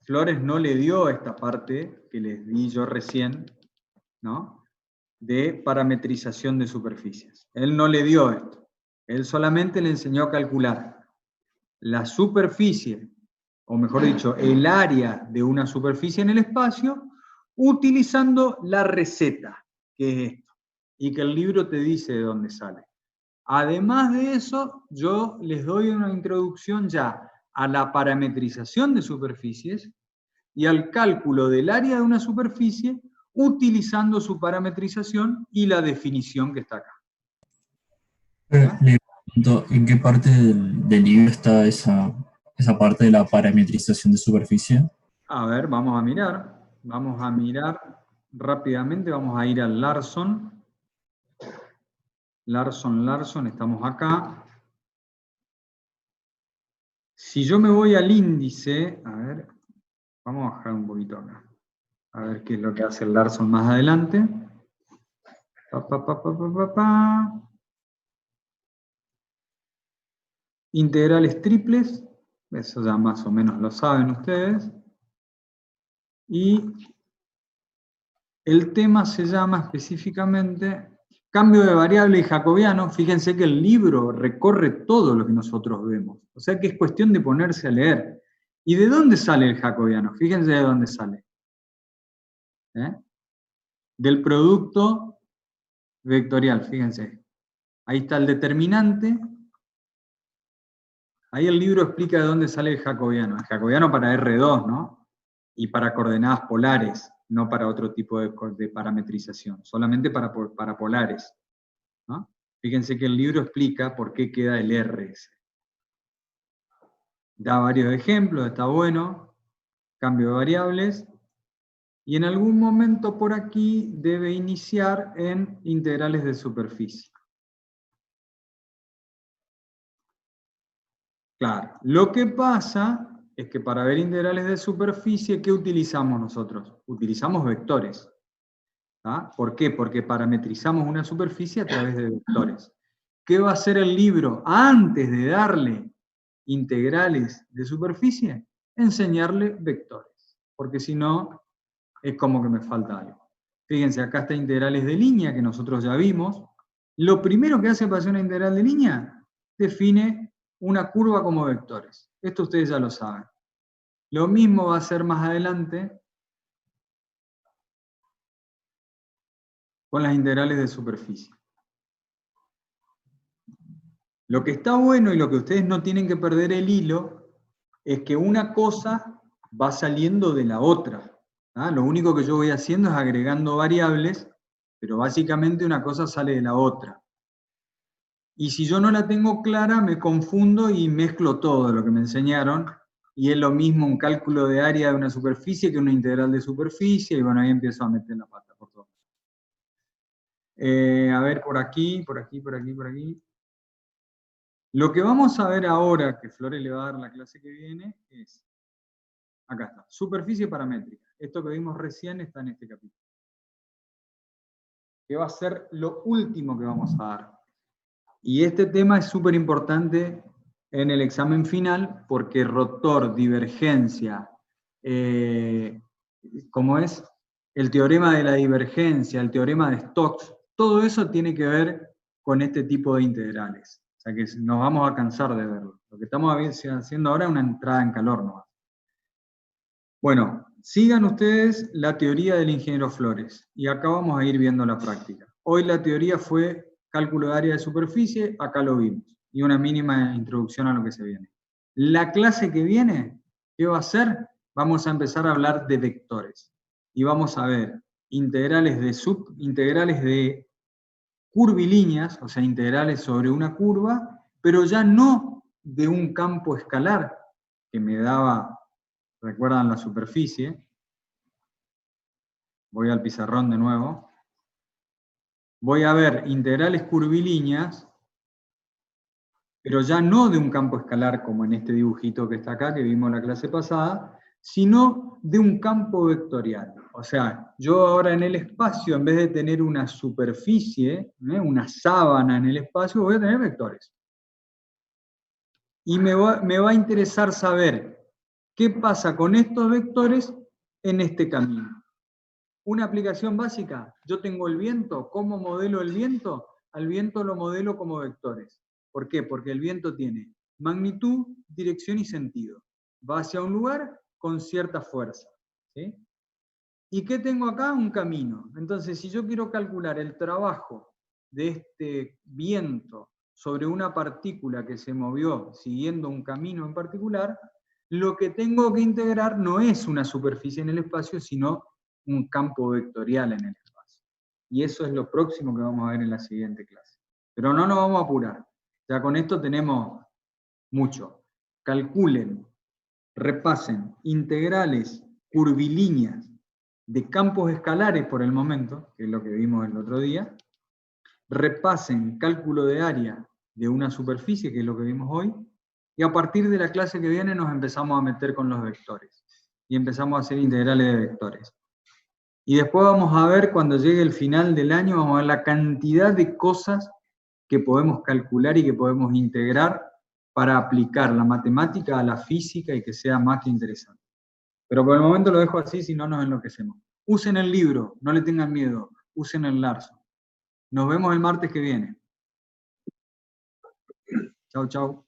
Flores no le dio esta parte que les di yo recién, ¿no?, de parametrización de superficies. Él no le dio esto. Él solamente le enseñó a calcular la superficie, o mejor dicho, el área de una superficie en el espacio, utilizando la receta, que es esto, y que el libro te dice de dónde sale. Además de eso, yo les doy una introducción ya a la parametrización de superficies y al cálculo del área de una superficie utilizando su parametrización y la definición que está acá. Le pregunto, ¿en qué parte del libro está esa parte de la parametrización de superficie? A ver, vamos a mirar rápidamente, vamos a ir al Larson. Larson, estamos acá. Si yo me voy al índice, a ver, vamos a bajar un poquito acá, a ver qué es lo que hace el Larson más adelante. Integrales triples, eso ya más o menos lo saben ustedes. Y el tema se llama específicamente cambio de variable y jacobiano. Fíjense que el libro recorre todo lo que nosotros vemos. O sea que es cuestión de ponerse a leer. ¿Y de dónde sale el jacobiano? Fíjense de dónde sale. Del producto vectorial, fíjense. Ahí está el determinante. Ahí el libro explica de dónde sale el jacobiano. El jacobiano para R2, ¿no? Y para coordenadas polares, no para otro tipo de parametrización, solamente para polares, ¿no? Fíjense que el libro explica por qué queda el RS. Da varios ejemplos, está bueno, cambio de variables, y en algún momento por aquí debe iniciar en integrales de superficie. Claro, lo que pasa es que para ver integrales de superficie, ¿qué utilizamos nosotros? Utilizamos vectores. ¿Ah? ¿Por qué? Porque parametrizamos una superficie a través de vectores. ¿Qué va a hacer el libro antes de darle integrales de superficie? Enseñarle vectores, porque si no, es como que me falta algo. Fíjense, acá está integrales de línea, que nosotros ya vimos. Lo primero que hace para hacer una integral de línea, define una curva como vectores. Esto ustedes ya lo saben. Lo mismo va a ser más adelante con las integrales de superficie. Lo que está bueno y lo que ustedes no tienen que perder el hilo es que una cosa va saliendo de la otra. ¿Ah? Lo único que yo voy haciendo es agregando variables, pero básicamente una cosa sale de la otra. Y si yo no la tengo clara, me confundo y mezclo todo lo que me enseñaron, y es lo mismo un cálculo de área de una superficie que una integral de superficie, y bueno, ahí empiezo a meter la pata por todo. A ver, por aquí, por aquí, por aquí, por aquí. Lo que vamos a ver ahora, que Flores le va a dar la clase que viene, es, acá está, superficie paramétrica. Esto que vimos recién está en este capítulo. Que va a ser lo último que vamos a dar. Y este tema es súper importante en el examen final, porque rotor, divergencia, como es el teorema de la divergencia, el teorema de Stokes, todo eso tiene que ver con este tipo de integrales. O sea que nos vamos a cansar de verlo. Lo que estamos haciendo ahora es una entrada en calor nomás. Bueno, sigan ustedes la teoría del ingeniero Flores, y acá vamos a ir viendo la práctica. Hoy la teoría fue cálculo de área de superficie, acá lo vimos, y una mínima introducción a lo que se viene. La clase que viene, ¿qué va a ser? Vamos a empezar a hablar de vectores, y vamos a ver integrales de curvilíneas, o sea, integrales sobre una curva, pero ya no de un campo escalar, que me daba, recuerdan la superficie, voy al pizarrón de nuevo, voy a ver integrales curvilíneas, pero ya no de un campo escalar como en este dibujito que está acá, que vimos la clase pasada, sino de un campo vectorial. O sea, yo ahora en el espacio, en vez de tener una superficie, una sábana en el espacio, voy a tener vectores. Y me va a interesar saber qué pasa con estos vectores en este camino. Una aplicación básica, yo tengo el viento, ¿cómo modelo el viento? Al viento lo modelo como vectores. ¿Por qué? Porque el viento tiene magnitud, dirección y sentido. Va hacia un lugar con cierta fuerza. ¿Sí? ¿Y qué tengo acá? Un camino. Entonces, si yo quiero calcular el trabajo de este viento sobre una partícula que se movió siguiendo un camino en particular, lo que tengo que integrar no es una superficie en el espacio, sino un campo vectorial en el espacio. Y eso es lo próximo que vamos a ver en la siguiente clase. Pero no nos vamos a apurar. Ya con esto tenemos mucho. Calculen, repasen integrales curvilíneas de campos escalares por el momento, que es lo que vimos el otro día. Repasen cálculo de área de una superficie, que es lo que vimos hoy. Y a partir de la clase que viene nos empezamos a meter con los vectores. Y empezamos a hacer integrales de vectores. Y después vamos a ver, cuando llegue el final del año, vamos a ver la cantidad de cosas que podemos calcular y que podemos integrar para aplicar la matemática a la física y que sea más que interesante. Pero por el momento lo dejo así, si no nos enloquecemos. Usen el libro, no le tengan miedo, usen el Larson. Nos vemos el martes que viene. Chau, chau.